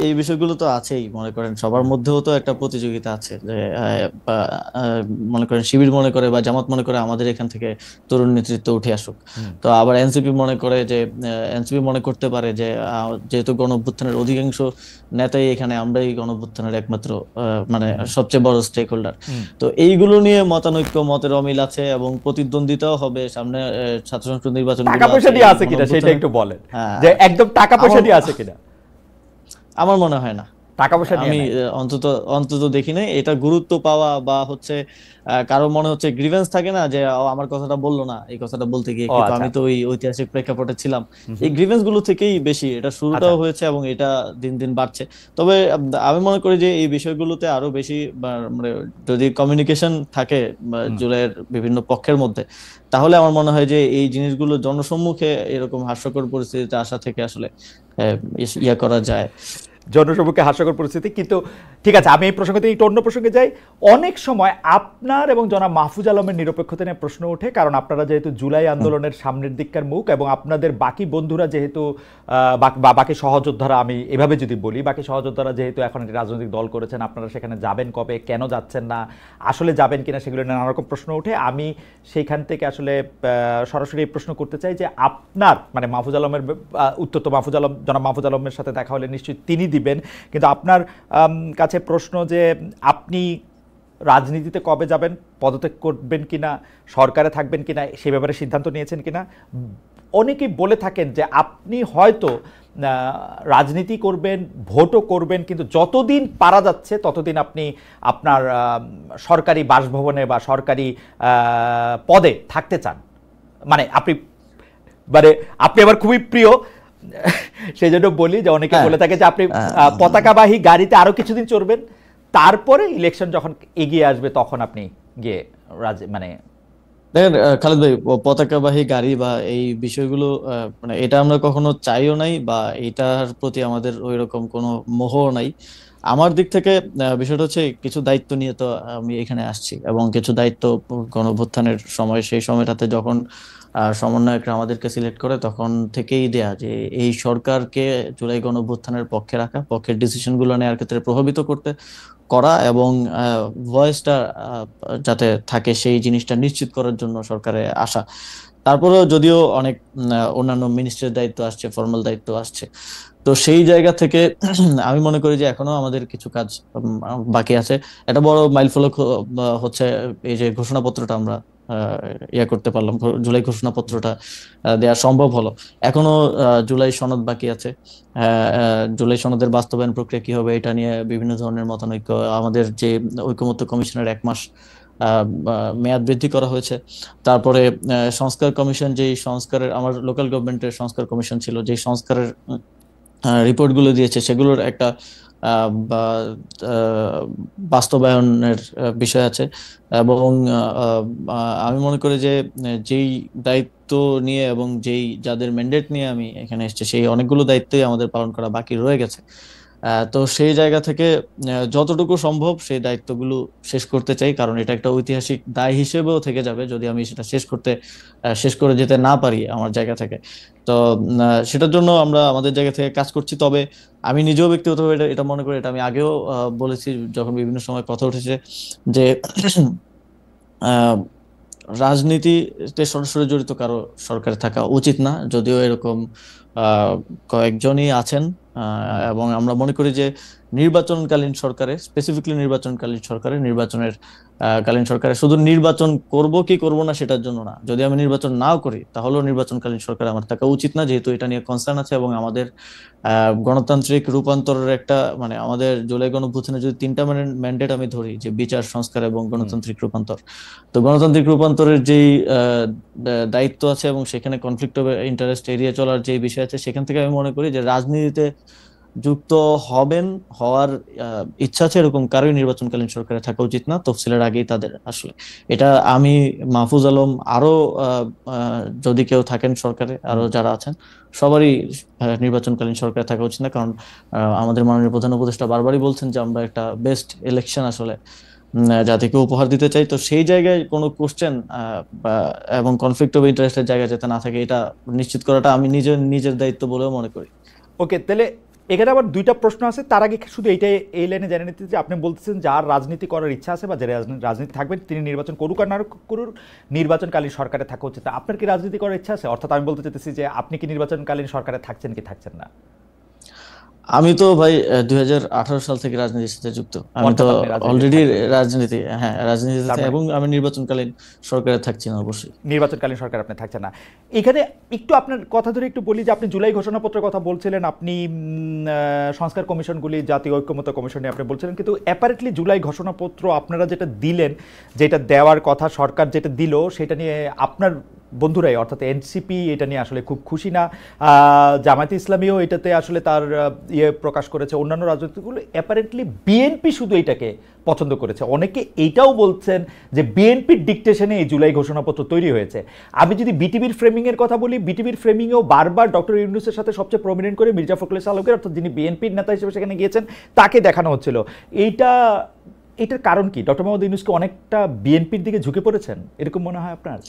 এই বিষয়গুলো তো আছেই। মনে করেন সবার মধ্যেও তো একটা প্রতিযোগিতা আছে, যে মনে করেন শিবির মনে করে বা জামাত মনে করে আমাদের এখান থেকে তরুণ নেতৃত্ব উঠে আসুক। তো আবার এনসিপি মনে করে যে, এনসিপি মনে করতে পারে যে যেহেতু গণঅভ্যুত্থানের অধিকাংশ নেতাই এখানে, আমরাই গণঅভ্যুত্থানের একমাত্র মানে সবচেয়ে বড় স্টেক হোল্ডার। তো এইগুলো নিয়ে মতানৈক্য, মতের অমিল আছে, এবং প্রতিদ্বন্দ্বিতাও হবে সামনে। ছাত্র সংসদ নির্বাচন টাকা পয়সা দিয়ে আছে কিনা সেটা একটু বলেন, যে একদম টাকা পয়সা দিয়ে আছে কিনা? আমার মনে হয় না, টাকা পয়সা আমি অন্তত দেখি নাই। এটা গুরুত্ব পাওয়া বা হচ্ছে কারো মনে হচ্ছে গ্রিভেন্স থাকে না, যে আমার কথাটা বললো না, এই কথাটা বলতে গিয়ে, কিন্তু আমি তো ওই ঐতিহাসিক প্রেক্ষাপটে ছিলাম। এই গ্রিভেন্স গুলো থেকেই বেশি এটা শুরুটাও হয়েছে, এবং এটা দিন দিন বাড়ছে। তবে আমি মনে করি যে এই বিষয়গুলোতে আরো বেশি, মানে যদি কমিউনিকেশন থাকে জুলাইয়ের বিভিন্ন পক্ষের মধ্যে, তাহলে আমার মনে হয় যে এই জিনিসগুলো জনসম্মুখে এরকম হাস্যকর পরিস্থিতিতে আসা থেকে আসলে ইয়া করা যায়, জনসম্মুখে হাস্যকর পরিস্থিতি। কিন্তু ঠিক আছে, আমি এই প্রসঙ্গ থেকে একটু অন্য প্রসঙ্গে যাই। অনেক সময় আপনার এবং জনাব মাহফুজ আলমের নিরপেক্ষতা নিয়ে প্রশ্ন ওঠে, কারণ আপনারা যেহেতু জুলাই আন্দোলনের সামনের দিককার মুখ, এবং আপনাদের বাকি বন্ধুরা যেহেতু বাকি সহযোদ্ধারা, আমি এভাবে যদি বলি, বাকি সহযোদ্ধারা যেহেতু এখন একটি রাজনৈতিক দল করেছেন, আপনারা সেখানে যাবেন কবে, কেন যাচ্ছেন না, আসলে যাবেন কিনা, সেগুলো নিয়ে নানা রকম প্রশ্ন ওঠে। আমি সেইখান থেকে আসলে সরাসরি এই প্রশ্ন করতে চাই যে আপনার, মানে মাহফুজ আলমের উত্তর তো মাহফুজ আলম, জনাব মাহফুজ আলমের সাথে দেখা হলে নিশ্চয়ই তিনি দিবেন, কিন্তু আপনার কাছে প্রশ্ন যে আপনি রাজনীতিতে কবে যাবেন, পদত্যাগ করবেন কিনা, সরকারে থাকবেন কিনা, সে ব্যাপারে সিদ্ধান্ত নিয়েছেন কিনা? অনেকেই বলে থাকেন যে আপনি হয়তো রাজনীতি করবেন, ভোটও করবেন, কিন্তু যতদিন পারা যাচ্ছে ততদিন আপনি আপনার সরকারি বাসভবনে বা সরকারি পদে থাকতে চান। মানে আপনি আমার খুবই প্রিয়, সেই জন্য বলি যে অনেকে বলে থাকে যে আপনি পতাকাবাহী গাড়িতে আরো কিছুদিন চড়বেন, তারপরে ইলেকশন যখন এগিয়ে আসবে তখন আপনি গিয়ে মানে। দেখেন খালেদ ভাই, পতাকাবাহী গাড়ি বা এই বিষয়গুলো, মানে এটা আমরা কখনো চাইও নাই, বা এটার প্রতি আমাদের ওইরকম কোনো মোহও নাই। আমার দিক থেকে বিষয়টা হচ্ছে কিছু দায়িত্ব নিয়ে তো আমি এখানে আসছি, এবং কিছু দায়িত্ব গণঅভ্যুত্থানের সময়, সেই সময়টাতে যখন সমন্বয়করা আমাদেরকে সিলেক্ট করে তখন থেকেই দেয়া যে এই সরকারকে জুলাই গণঅভ্যুত্থানের পক্ষে রাখা, পক্ষের ডিসিশন গুলো নেওয়ার ক্ষেত্রে প্রভাবিত করতে করা, এবং ভয়েসটা যাতে থাকে সেই জিনিসটা নিশ্চিত করার জন্য সরকারে আসা। তারপরেও যদিও অনেক অন্যান্য মিনিস্ট্রির দায়িত্ব আসছে, ফর্মাল দায়িত্ব আসছে, তো সেই জায়গা থেকে আমি মনে করি যে এখনো আমাদের কিছু কাজ বাকি আছে। একটা বড় মাইলফলক হচ্ছে এই যে ঘোষণাপত্রটা আমরা ইয়ে করতে পারলাম, জুলাই ঘোষণাপত্রটা দেওয়া সম্ভব হলো। এখনো জুলাই সনদ বাকি আছে। জুলাই সনদের বাস্তবায়ন প্রক্রিয়া কি হবে এটা নিয়ে বিভিন্ন ধরনের মতানৈক্য। আমাদের যে ঐকমত্য কমিশনের 1 মাস মেয়াদ বৃদ্ধি করা হয়েছে। তারপরে সংস্কার কমিশন, যেই সংস্কারের, আমার লোকাল গভর্নমেন্টের সংস্কার কমিশন ছিল, যেই সংস্কারের রিপোর্ট গুলো দিয়েছে সেগুলোর একটা বাস্তবায়নের বিষয় আছে। এবং আমি মনে করি যে যেই দায়িত্ব নিয়ে এবং যাদের ম্যান্ডেট নিয়ে আমি এখানে এসেছি, সেই অনেকগুলো দায়িত্বই আমাদের পালন করা বাকি রয়ে গেছে। তো সেই জায়গা থেকে যতটুকু সম্ভব সেই দায়িত্বগুলো শেষ করতে চাই, কারণ এটা একটা ঐতিহাসিক দায় হিসেবেও থেকে যাবে যদি আমি সেটা শেষ করে যেতে না পারি আমার জায়গা থেকে। তো সেটার জন্য আমরা আমাদের জায়গা থেকে কাজ করছি। তবে আমি নিজেও ব্যক্তিগতভাবে এটা এটা মনে করি, এটা আমি আগেও বলেছি যখন বিভিন্ন সময় কথা উঠেছে, যে আহ, রাজনীতিতে সরাসরি জড়িত কারো সরকারে থাকা উচিত না, যদিও এরকম কয়েকজনই আছেন। এবং আমরা মনে করি যে নির্বাচনকালীন সরকারে, স্পেসিফিকলি নির্বাচনকালীন সরকারে, কালীন সরকারে শুধু নির্বাচন করব কি করব না সেটার জন্য না, যদি আমি নির্বাচন নাও করি তাহলেও নির্বাচনকালীন সরকার আমার থাকা উচিত না, যেহেতু এটা নিয়ে কনসার্ন আছে। এবং আমাদের গণতান্ত্রিক রূপান্তরের একটা, মানে আমাদের জুলাই গণঅভ্যুত্থানে যদি 3টা ম্যান্ডেট আমি ধরি, যে বিচার, সংস্কার এবং গণতান্ত্রিক রূপান্তর, তো গণতান্ত্রিক রূপান্তরের যেই দায়িত্ব আছে এবং সেখানে কনফ্লিক্ট অফ ইন্টারেস্ট এড়িয়ে চলার যে বিষয় আছে, সেখান থেকে আমি মনে করি যে রাজনীতিতে যুক্ত হওয়ার ইচ্ছা আছে এরকম কারোই নির্বাচনকালীন সরকারে থাকা উচিত না, তফসিলের আগেই তাদের আসলে। এটা আমি, মাহফুজ আলম, আরো যদি কেউ থাকেন সরকারে, আরো যারা আছেন, সবারই নির্বাচনকালীন সরকারে থাকা উচিত না। কারণ আমাদের মাননীয় প্রধান উপদেষ্টা বারবারই বলছেন যে আমরা একটা বেস্ট ইলেকশন আসলে জাতিকে উপহার দিতে চাই। তো সেই জায়গায় কোনো কোশ্চেন এবং কনফ্লিক্ট অফ ইন্টারেস্টের জায়গা যাতে না থাকে, এটা নিশ্চিত করাটা আমি নিজের দায়িত্ব বলেও মনে করি। ওকে, তাহলে এখানে আবার দুইটা প্রশ্ন আছে। তার আগে শুধু এইটাই, এই লাইনে জেনে নিতে যে আপনি বলতেছেন যার রাজনীতি করার ইচ্ছা আছে বা যে রাজনীতি থাকবেন তিনি নির্বাচন করুক আর না করুক, নির্বাচনকালীন সরকারে থাকা উচিত। আপনার কি রাজনীতি করার ইচ্ছা আছে? অর্থাৎ আমি বলতে চাইতেছি যে আপনি কি নির্বাচনকালীন সরকারে থাকছেন কি থাকছেন না? আমি তো ভাই 2018 সাল থেকে রাজনীতির সাথে যুক্ত। আমি তো অলরেডি রাজনীতিতে, এবং আমি নির্বাচনকালীন সরকারে থাকছি না অবশ্যই। নির্বাচনকালীন সরকার আপনি থাকছেন না। এখানে একটু আপনার কথা ধরে একটু বলি যে আপনি জুলাই ঘোষণাপত্রের কথা বলছিলেন, আপনি সংস্কার কমিশনগুলি, জাতীয় ঐক্যমত্য কমিশন নিয়ে আপনি বলছিলেন, কিন্তু অ্যাপারেন্টলি জুলাই ঘোষণাপত্র আপনারা যেটা দিলেন, যেটা দেওয়ার কথা সরকার যেটা দিল, সেটা নিয়ে আপনার বন্ধুরাই অর্থাৎ এনসিপি এটা নিয়ে আসলে খুব খুশি না। জামায়াতে ইসলামীও এটাতে আসলে তার ইয়ে প্রকাশ করেছে। অন্যান্য রাজনীতিগুলো অ্যাপারেন্টলি বিএনপি শুধু এটাকে পছন্দ করেছে। অনেকে এইটাও বলছেন যে বিএনপির ডিকটেশনে এই জুলাই ঘোষণাপত্র তৈরি হয়েছে। আমি যদি বিটিভির ফ্রেমিংয়ের কথা বলি, বিটিভির ফ্রেমিংয়েও বারবার ডক্টর ইউনূসের সাথে সবচেয়ে প্রমিনেন্ট করে মির্জা ফখরুল ইসলাম আলমগীর, অর্থাৎ যিনি বিএনপির নেতা হিসেবে সেখানে গিয়েছেন, তাকে দেখানো হচ্ছিল। এটার কারণ কি? ডক্টর মোহাম্মদ ইউনূস কি অনেকটা বিএনপির দিকে ঝুঁকে পড়েছেন, এরকম মনে হয় আপনার?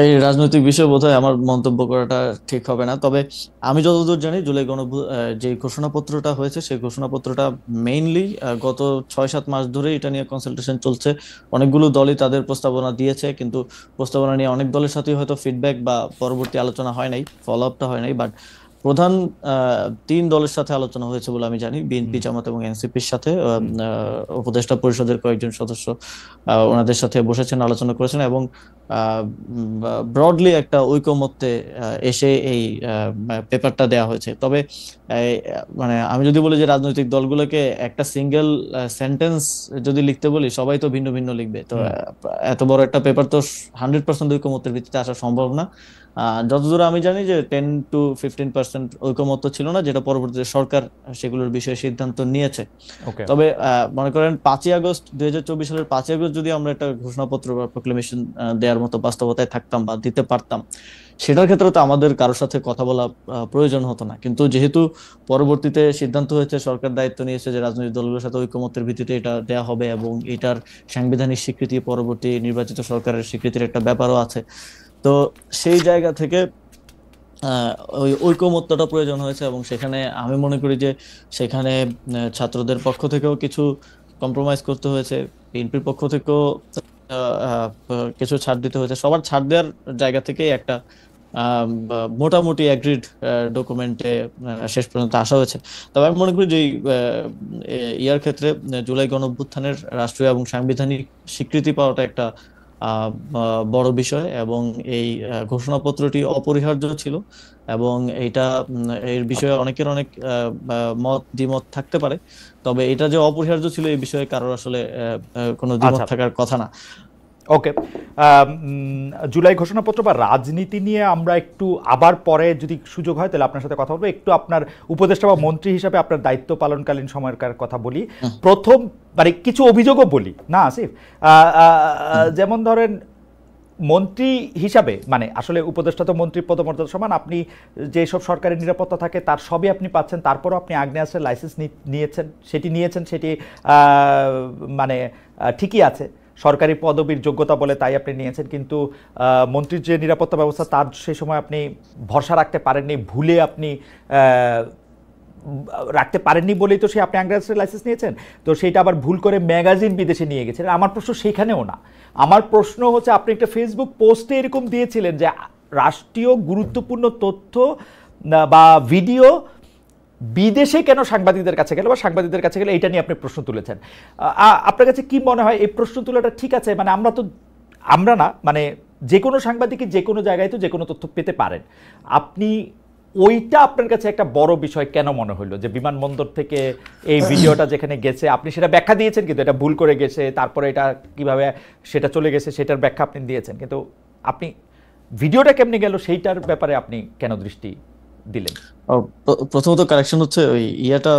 এই রাজনৈতিক বিষয় বোধহয় আমার মন্তব্য করাটা ঠিক হবে না। তবে আমি যতদূর জানি, যে ঘোষণাপত্রটা হয়েছে সেই ঘোষণাপত্রটা মেইনলি গত 6-7 মাস ধরে এটা নিয়ে কনসালটেশন চলছে। অনেকগুলো দলই তাদের প্রস্তাবনা দিয়েছে, কিন্তু প্রস্তাবনা নিয়ে অনেক দলের সাথেই হয়তো ফিডব্যাক বা পরবর্তী আলোচনা হয় নাই, ফলো আপটা হয় নাই। বাট প্রধান 3 দলের সাথে আলোচনা হয়েছে বলে আমি জানি, বিএনপি, জামাত এবং এনসিপির সাথে। উপদেষ্টা পরিষদের কয়েকজন সদস্য ওনাদের সাথে বসেছেন, আলোচনা করেছেন, এবং ব্রডলি একটা ঐকমত্যে এসে এই পেপারটা দেয়া হয়েছে। তবে মানে আমি যদি বলি যে রাজনৈতিক দলগুলোকে একটা সিঙ্গেল সেন্টেন্স যদি লিখতে বলি, সবাই তো ভিন্ন ভিন্ন লিখবে। তো এত বড় একটা পেপার তো 100% ঐকমত্যের ভিত্তিতে আসা সম্ভব না। যতদূর আমি জানি যে 10-15% ঐকমত্য ছিল না, যেটা পরবর্তীতে সরকার সেগুলোর বিষয়ে সিদ্ধান্ত নিয়েছে। তবে মনে করেন 5ই আগস্ট 2024 সালের 5ই আগস্ট যদি আমরা একটা ঘোষণাপত্র বা প্রোক্লেমেশন দেওয়ার মতো বাস্তবতায় থাকতাম বা দিতে পারতাম, সেটার ক্ষেত্রে তো আমাদের কারোর সাথে কথা বলা প্রয়োজন হতো না। কিন্তু যেহেতু পরবর্তীতে সিদ্ধান্ত হয়েছে, সরকার দায়িত্ব নিয়েছে যে রাজনৈতিক দলগুলোর সাথে ঐকমত্যের ভিত্তিতে এটা দেয়া হবে, এবং এটার সাংবিধানিক স্বীকৃতি পরবর্তী নির্বাচিত সরকারের স্বীকৃতির একটা ব্যাপারও আছে। তো সেই জায়গা থেকে আহ, ওই ঐকমত্যটা প্রয়োজন হয়েছে, এবং সেখানে আমি মনে করি যে সেখানে ছাত্রদের পক্ষ থেকেও কিছু কম্প্রোমাইজ করতে হয়েছে, বিএনপির পক্ষ থেকেও কিছু ছাড় দিতে হয়েছে। সবার ছাড় দেওয়ার জায়গা থেকে একটা মোটামুটি অ্যাগ্রিড ডকুমেন্টে শেষ পর্যন্ত আসা হয়েছে। তবে আমি মনে করি যে ইয়ার ক্ষেত্রে জুলাই গণঅভ্যুত্থানের রাষ্ট্রীয় এবং সাংবিধানিক স্বীকৃতি পাওয়াটা একটা বড় বিষয়, এবং এই ঘোষণাপত্রটি অপরিহার্য ছিল। এবং এইটা এর বিষয়ে অনেকের অনেক মত দ্বিমত থাকতে পারে, তবে এটা যে অপরিহার্য ছিল এই বিষয়ে কারোর আসলে কোনো দ্বিমত আচ্ছা, থাকার কথা না। ওকে। জুলাই ঘোষণাপত্র বা রাজনীতি নিয়ে আমরা একটু আবার পরে যদি সুযোগ হয় তাহলে আপনার সাথে কথা বলবো। একটু আপনার উপদেষ্টা বা মন্ত্রী হিসাবে আপনার দায়িত্ব পালনকালীন সময়কার কথা বলি। প্রথম মানে কিছু অভিযোগও বলি না আসিফ, যেমন ধরেন মন্ত্রী হিসাবে, মানে আসলে উপদেষ্টা তো মন্ত্রীর পদমর্যাদা সমান, আপনি যেসব সরকারি নিরাপত্তা থাকে তার সবই আপনি পাচ্ছেন, তারপরও আপনি আগ্নেয়াস্ত্রের লাইসেন্স নিয়েছেন সেটি মানে ঠিকই আছে, সরকারি পদবীর যোগ্যতা বলে তাই আপনি নিয়েছেন, কিন্তু মন্ত্রীর যে নিরাপত্তা ব্যবস্থা তার সেই সময় আপনি ভরসা রাখতে পারেননি, ভুলে আপনি রাখতে পারেননি বলেই তো আপনি আগ্নেয়াস্ত্রের লাইসেন্স নিয়েছেন। তো সেইটা আবার ভুল করে ম্যাগাজিন বিদেশে নিয়ে গেছেন। আমার প্রশ্ন সেখানেও না, আমার প্রশ্ন হচ্ছে আপনি একটা ফেসবুক পোস্টে এরকম দিয়েছিলেন যে রাষ্ট্রীয় গুরুত্বপূর্ণ তথ্য বা ভিডিও বিদেশে কেন সাংবাদিকদের কাছে গেল বা সাংবাদিকদের কাছে গেলে এটা নিয়ে আপনি প্রশ্ন তুলেছেন। আপনার কাছে কি মনে হয় এই প্রশ্ন তোলাটা ঠিক আছে? মানে আমরা না, মানে যে কোনো সাংবাদিকই যে কোনো জায়গায় তো যে কোনো তথ্য পেতে পারেন। আপনি ওইটা আপনার কাছে একটা বড় বিষয় কেন মনে হলো যে বিমানবন্দর থেকে এই ভিডিওটা যেখানে গেছে আপনি সেটা ব্যাখ্যা দিয়েছেন, কিন্তু এটা ভুল করে গেছে, তারপরে এটা কিভাবে সেটা চলে গেছে সেটার ব্যাখ্যা আপনি দিয়েছেন, কিন্তু আপনি ভিডিওটা কেমনে গেল সেইটার ব্যাপারে আপনি কেন দৃষ্টি দিলেন? প্রথমত কারেকশন হচ্ছে ওই ইয়াটা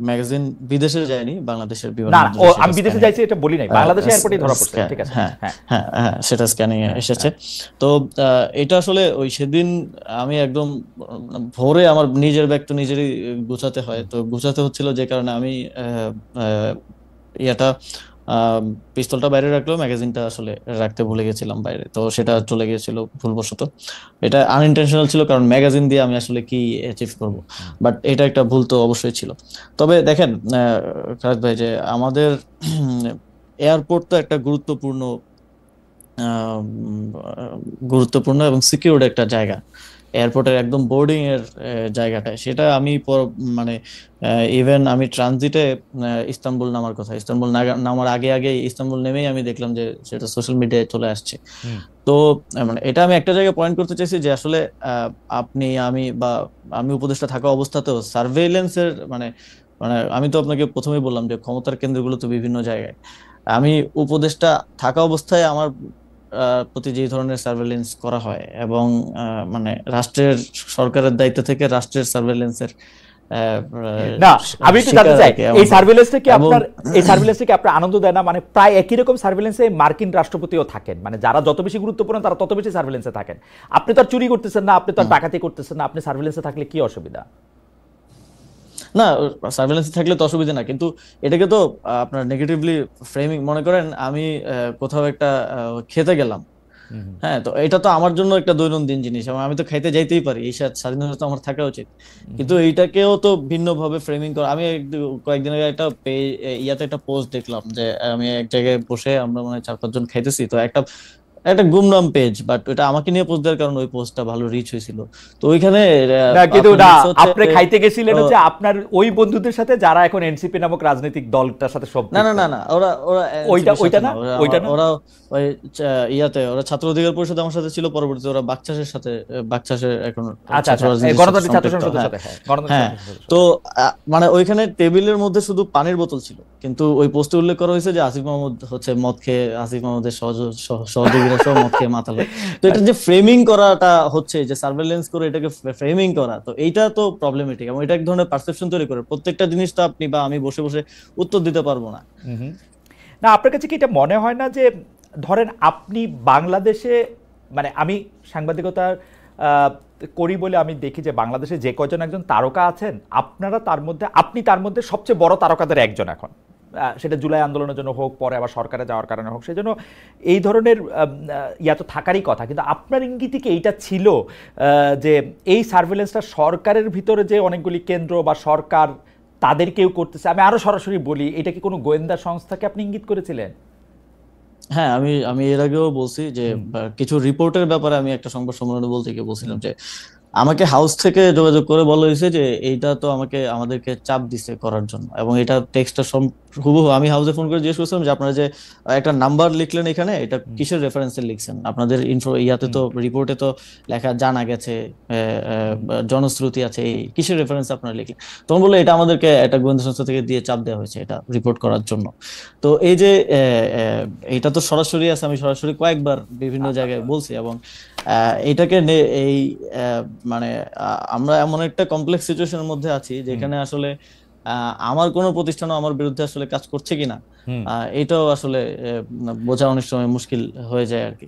ম্যাগাজিন বিদেশে যায়নি, বাংলাদেশের না বিমানবন্দরে সেটা আমি বিদেশে যাইছি এটা বলি নাই, বাংলাদেশে এয়ারপোর্টে ধরা পড়ছে, ঠিক আছে। হ্যাঁ হ্যাঁ হ্যাঁ হ্যাঁ, সেটা স্ক্যানিং এ এসেছে। তো এটা আসলে ওই সেদিন আমি একদম ভোরে আমার নিজের ব্যাগ তো নিজেরই গুছাতে হয়, তো গুছাতে হচ্ছিল যে কারণে আমি ইয়াটা পিস্তলটা বাইরে রাখলেও ম্যাগাজিনটা আসলে রাখতে ভুলে গেছিলাম বাইরে, তো সেটা চলে গিয়েছিল ভুলবশত। এটা আনইনটেনশনাল ছিল, কারণ ম্যাগাজিন দিয়ে আমি আসলে কি অ্যাচিভ করব, বাট এটা একটা ভুল তো অবশ্যই ছিল। তবে দেখেন খালেদ ভাই, যে আমাদের এয়ারপোর্ট তো একটা গুরুত্বপূর্ণ এবং সিকিউরড একটা জায়গা। এয়ারপোর্টের একদম বোর্ডিং এর জায়গাটায় সেটা আমি মানে ইভেন আমি ট্রানজিটে ইস্তাম্বুল নামার কথা, ইস্তাম্বুল নামার আগে আগে ইস্তাম্বুল নেমেই আমি দেখলাম যে সেটা সোশ্যাল মিডিয়ায় চলে আসছে। তো মানে এটা আমি একটা জায়গায় পয়েন্ট করতে চাইছি যে আসলে আপনি আমি বা আমি উপদেষ্টা থাকা অবস্থাতেও সার্ভেইলেন্সের মানে মানে আমি তো আপনাকে প্রথমেই বললাম যে ক্ষমতার কেন্দ্রগুলো তো বিভিন্ন জায়গায়। আমি উপদেষ্টা থাকা অবস্থায় আমার প্রতি যে ধরনের সার্ভেইলেন্স করা হয়, এবং মানে রাষ্ট্রের সরকারের দায়িত্ব থেকে রাষ্ট্রের সার্ভেইলেন্সের না আমি একটু জানতে শিকার চাই আর কি এই এমনটা। সার্ভেলেন্সটা কি এবং আপনার আনন্দ দেয় না? মানে প্রায় একই রকম সার্ভেলেন্সে মার্কিন রাষ্ট্রপতিও থাকেন, মানে যারা যত বেশি গুরুত্বপূর্ণ তারা তত বেশি সার্ভেলেন্সে থাকেন। আপনি তো আর চুরি করতেছেন না, আপনি তো আর ডাকাতি করতেছেন না, আপনি সার্ভেলেন্সে থাকলে কি অসুবিধা? না, সার্ভেলেন্স থাকলে তো অসুবিধা না, কিন্তু এটাকে তো আপনার নেগেটিভলি ফ্রেমিং মনে করেন। আমি কোথাও একটা খেতে গেলাম, হ্যাঁ, তো এটা তো আমার জন্য একটা দৈনন্দিন জিনিস, এবং আমি তো খাইতে যাইতেই পারি, এই স্বাধীনতা তো আমার থাকা উচিত। কিন্তু এইটাকেও তো ভিন্ন ভাবে ফ্রেমিং করা। আমি কয়েকদিন আগে একটা ইয়াতে একটা পোস্ট দেখলাম যে আমি এক জায়গায় বসে আমরা মানে 4-5 জন খাইতেছি, তো একটা একটা গুমনাম পেজ, বাট ওটা আমাকে নিয়ে পোস্ট দেওয়ার কারণে ওই পোস্টটা ভালো রিচ হয়েছিল। তো ওইখানে না কিন্তু আপনার না, লিখছে হচ্ছে আপনি খাইতে গেছিলেন ও, হচ্ছে আপনার ওই বন্ধুদের সাথে যারা এখন এনসিপি নামক রাজনৈতিক দলটার সাথে না না সম্পৃক্ত। না না, ওরা ওরা ওইটা এনসিপির সাথে ওইটা না, না, ওরা ওইটা না। ওরা ওই ইয়াতে ওরা ছাত্র অধিকার পরিষদ আমার সাথে ছিল, পরবর্তীতে ওরা বাকচাষের সাথে বাকচাষের এখন আচ্ছা ছাত্র আচ্ছা, এই রাজনীতির সাথে গণতান্ত্রিক ছাত্র সম্পৃক্ত। সংসদের হ্যাঁ সাথে, হ্যাঁ গণতান্ত্রিক হ্যাঁ। ছাত্র সংসদের তো সাথে। মানে ওইখানে টেবিলের মধ্যে শুধু পানির বোতল ছিল, কিন্তু ওই পোস্টে উল্লেখ করা হয়েছে যে আসিফ মাহমুদ হচ্ছে মদ খেয়ে, আসিফ মাহমুদের সহযোগীরা সহ মদ খেয়ে মাতালে। তো এটা যে ফ্রেমিং করাটা হচ্ছে, যে সার্ভেইলেন্স করে এটাকে ফ্রেমিং করা, তো এইটা তো প্রবলেমেটিক, এবং এটা এক ধরনের পারসেপশন তৈরি করে। প্রত্যেকটা জিনিস তো আপনি বা আমি বসে বসে উত্তর দিতে পারবো না। না আপনার কাছে কি এটা মনে হয় না যে ধরেন আপনি বাংলাদেশে মানে আমি সাংবাদিকতা করি বলে আমি দেখি যে বাংলাদেশে যে কয়জন একজন তারকা আছেন, আপনি তার মধ্যে সবচেয়ে বড় তারকাদের একজন এখন। সেটা জুলাই আন্দোলনের জন্য হোক, পরে আবার সরকারে যাওয়ার কারণে হোক, সেজন্য এই ধরনের ইয়া তো থাকারই কথা। কিন্তু আপনার ইঙ্গিতে কি এইটা ছিল যে এই সার্ভেলেন্সটা সরকারের ভিতরে যে অনেকগুলি কেন্দ্র বা সরকার তাদের কেউ করতেছে? আমি আরো সরাসরি বলি, এটা কি কোনো গোয়েন্দা সংস্থাকে আপনি ইঙ্গিত করেছিলেন? হ্যাঁ, আমি আমি এর আগেও বলছি যে কিছু রিপোর্টের ব্যাপারে আমি একটা সংবাদ সম্মেলনে বলতে গিয়ে বলছিলাম যে আমাকে হাউস থেকে যোগাযোগ করে বলা হয়েছে যে এইটা তো আমাদেরকে চাপ দিছে করার জন্য, এবং এটা টেক্সটটা হুবহু আমি হাউসে ফোন করে জিজ্ঞেস করছিলাম যে আপনারা যে একটা নাম্বার লিখলেন এখানে, এটা কিসের রেফারেন্সে লিখছেন? আপনাদের ইয়াতে তো রিপোর্টে তো লেখা জানা গেছে, জনশ্রুতি আছে, এই কিসের রেফারেন্স আপনারা লিখলেন? তখন বললো এটা আমাদেরকে একটা গোয়েন্দা সংস্থা থেকে দিয়ে চাপ দেওয়া হয়েছে এটা রিপোর্ট করার জন্য। তো এই যে এটা তো সরাসরি আছে, আমি সরাসরি কয়েকবার বিভিন্ন জায়গায় বলছি, এবং এটাকে এই মানে আমরা এমন একটা কমপ্লেক্স সিচুয়েশনের মধ্যে আছি যেখানে আসলে আমার কোনো প্রতিষ্ঠানও আমার বিরুদ্ধে আসলে কাজ করছে কিনা এটাও আসলে বোঝা অনেক সময় মুশকিল হয়ে যায় আর কি।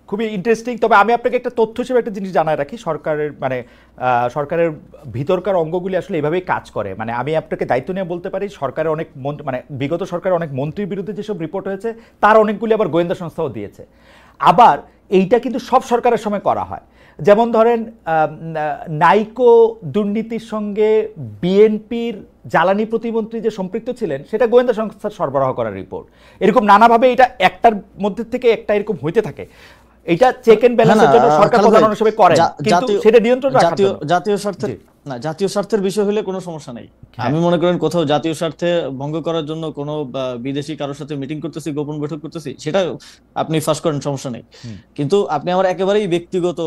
খুবই ইন্টারেস্টিং। তবে আমি আপনাকে একটা তথ্য হিসেবে একটা জিনিস জানায় রাখি, সরকারের ভিতরকার অঙ্গগুলি আসলে এভাবেই কাজ করে। মানে আমি আপনাকে দায়িত্ব নিয়ে বলতে পারি, সরকারের অনেক মানে বিগত সরকারের অনেক মন্ত্রীর বিরুদ্ধে যেসব রিপোর্ট হয়েছে তার অনেকগুলি আবার গোয়েন্দা সংস্থাও দিয়েছে। আবার এইটা কিন্তু সব সরকারের সময় করা হয়। যেমন ধরেন নাইকো দুর্নীতির সঙ্গে বিএনপির জ্বালানি প্রতিমন্ত্রী যে সম্পৃক্ত ছিলেন সেটা গোয়েন্দা সংস্থার সরবরাহ করার রিপোর্ট। এরকম নানাভাবে এটা একটার মধ্যে থেকে একটা এরকম হইতে থাকে। এটা চেক এন্ড ব্যালেন্সের জন্য সরকার প্রধান হিসেবে করে, কিন্তু সেটা নিয়ন্ত্রণ রাখার জন্য জাতীয় স্বার্থের জাতীয় স্বার্থের বিষয় হলে কোনো সমস্যা নেই। আমি মনে করেন কোথাও জাতীয় স্বার্থে ভঙ্গ করার জন্য কোনো বিদেশি কারোর সাথে মিটিং করতেছি, গোপন বৈঠক করতেছি, সেটা আপনি ফাঁস করেন, সমস্যা নেই। কিন্তু আপনি আমার একেবারেই ব্যক্তিগত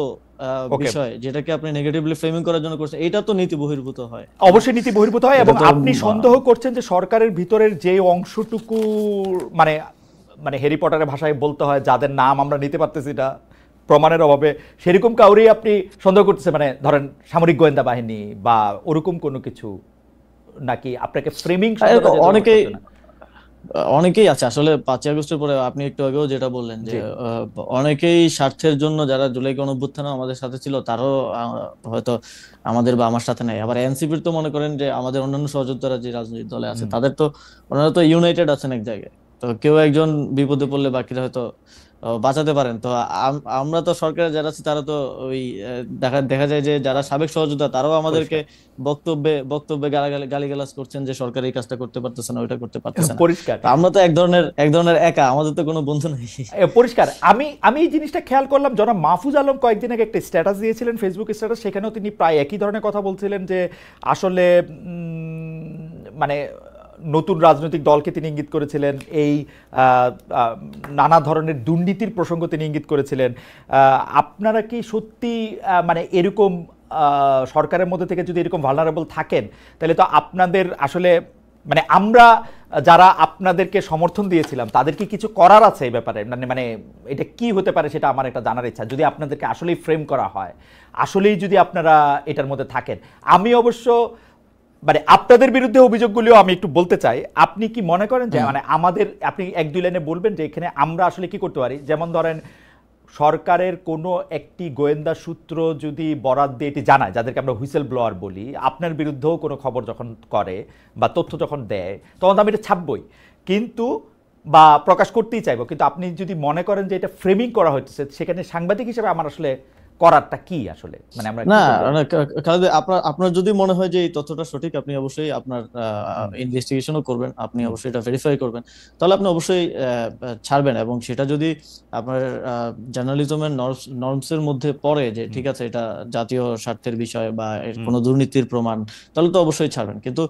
বিষয় যেটাকে আপনি নেগেটিভলি ফ্রেমিং করার জন্য করছেন, এটা তো নীতি বহির্ভূত হয়। অবশ্যই নীতি বহির্ভূত হয়। এবং আপনি সন্দেহ করছেন যে সরকারের ভিতরের যে অংশটুকু মানে মানে হ্যারি পটারের ভাষায় বলতে হয়, যাদের নাম আমরা নিতে পারতেছি না প্রমাণের অভাবে, সেরকম কাউরেই আপনি সন্দেহ করতেছে, মানে ধরেন সামরিক গোয়েন্দা বাহিনী বা ওরকম কোনো কিছু, নাকি আপনাকে ফ্রেমিং? অনেকেই আছে আসলে 5ই আগস্টের পরে, আপনি একটু আগেও যেটা বললেন যে অনেকেই স্বার্থের জন্য যারা জুলাই গণঅভ্যুত্থানে আমাদের সাথে ছিল তারও হয়তো আমাদের বা আমার সাথে নাই। আবার এনসিপির তো মনে করেন যে আমাদের অন্যান্য সহযোদ্ধারা যে রাজনৈতিক দলে আছে তাদের তো ওনারা তো ইউনাইটেড আছেন এক জায়গায়, তো কেউ একজন বিপদে পড়লে বাকিরা হয়তো বাঁচাতে পারেন। তো আমরা তো সরকারে যারা আছি তারা তো ওই দেখা যায় যে যারা সাবেক সহযোদ্ধা তারাও আমাদেরকে বক্তব্যে গালিগালাজ করছেন যে সরকার এই কাজটা করতে পারতেছে না, ওইটা করতে পারতেছে না। পরিষ্কার আমরা তো এক ধরনের একা, আমাদের তো কোনো বন্ধু নেই। পরিষ্কার। আমি এই জিনিসটা খেয়াল করলাম, জনাব মাহফুজ আলম কয়েকদিন আগে একটা স্ট্যাটাস দিয়েছিলেন, ফেসবুক স্ট্যাটাস, সেখানেও তিনি প্রায় একই ধরনের কথা বলছিলেন যে আসলে মানে নতুন রাজনৈতিক দলকে তিনি ইঙ্গিত করেছিলেন, এই নানা ধরনের দুর্নীতির প্রসঙ্গ তিনি ইঙ্গিত করেছিলেন। আপনারা কি সত্যি মানে এরকম সরকারের মধ্যে থেকে যদি এরকম ভালনারেবল থাকেন, তাহলে তো আপনাদের আসলে মানে আমরা যারা আপনাদেরকে সমর্থন দিয়েছিলাম তাদের কি কিছু করার আছে এই ব্যাপারে? মানে এটা কি হতে পারে সেটা আমার একটা জানার ইচ্ছা, যদি আপনাদেরকে আসলেই ফ্রেম করা হয়, আসলেই যদি আপনারা এটার মধ্যে থাকেন। আমি অবশ্য মানে আপনাদের বিরুদ্ধে অভিযোগগুলিও আমি একটু বলতে চাই। আপনি কি মনে করেন যে মানে আমাদের, আপনি এক দুই লাইনে বলবেন যে এখানে আমরা আসলে কি করতে পারি? যেমন ধরেন সরকারের কোনো একটি গোয়েন্দা সূত্র যদি বরাত দিয়ে এটি জানায়, যাদেরকে আমরা হুইসেল ব্লোয়ার বলি, আপনার বিরুদ্ধেও কোনো খবর যখন করে বা তথ্য যখন দেয়, তখন আমি এটা ছাপবই কিন্তু বা প্রকাশ করতেই চাইবো। কিন্তু আপনি যদি মনে করেন যে এটা ফ্রেমিং করা হচ্ছে, সেখানে সাংবাদিক হিসেবে আমার আসলে করারটা কি আসলে? মানে আমরা না, আপনার যদি মনে হয় যে এই তথ্যটা সঠিক, আপনি অবশ্যই আপনার ইনভেস্টিগেশনও করবেন, আপনি অবশ্যই এটা ভেরিফাই করবেন, তাহলে আপনি অবশ্যই ছাড়বেন। এবং সেটা যদি আপনার জার্নালিজমের নর্মসের মধ্যে পড়ে যে ঠিক আছে এটা জাতীয় স্বার্থের বিষয় বা কোনো দুর্নীতির প্রমাণ, তাহলে তো অবশ্যই ছাড়বেন। কিন্তু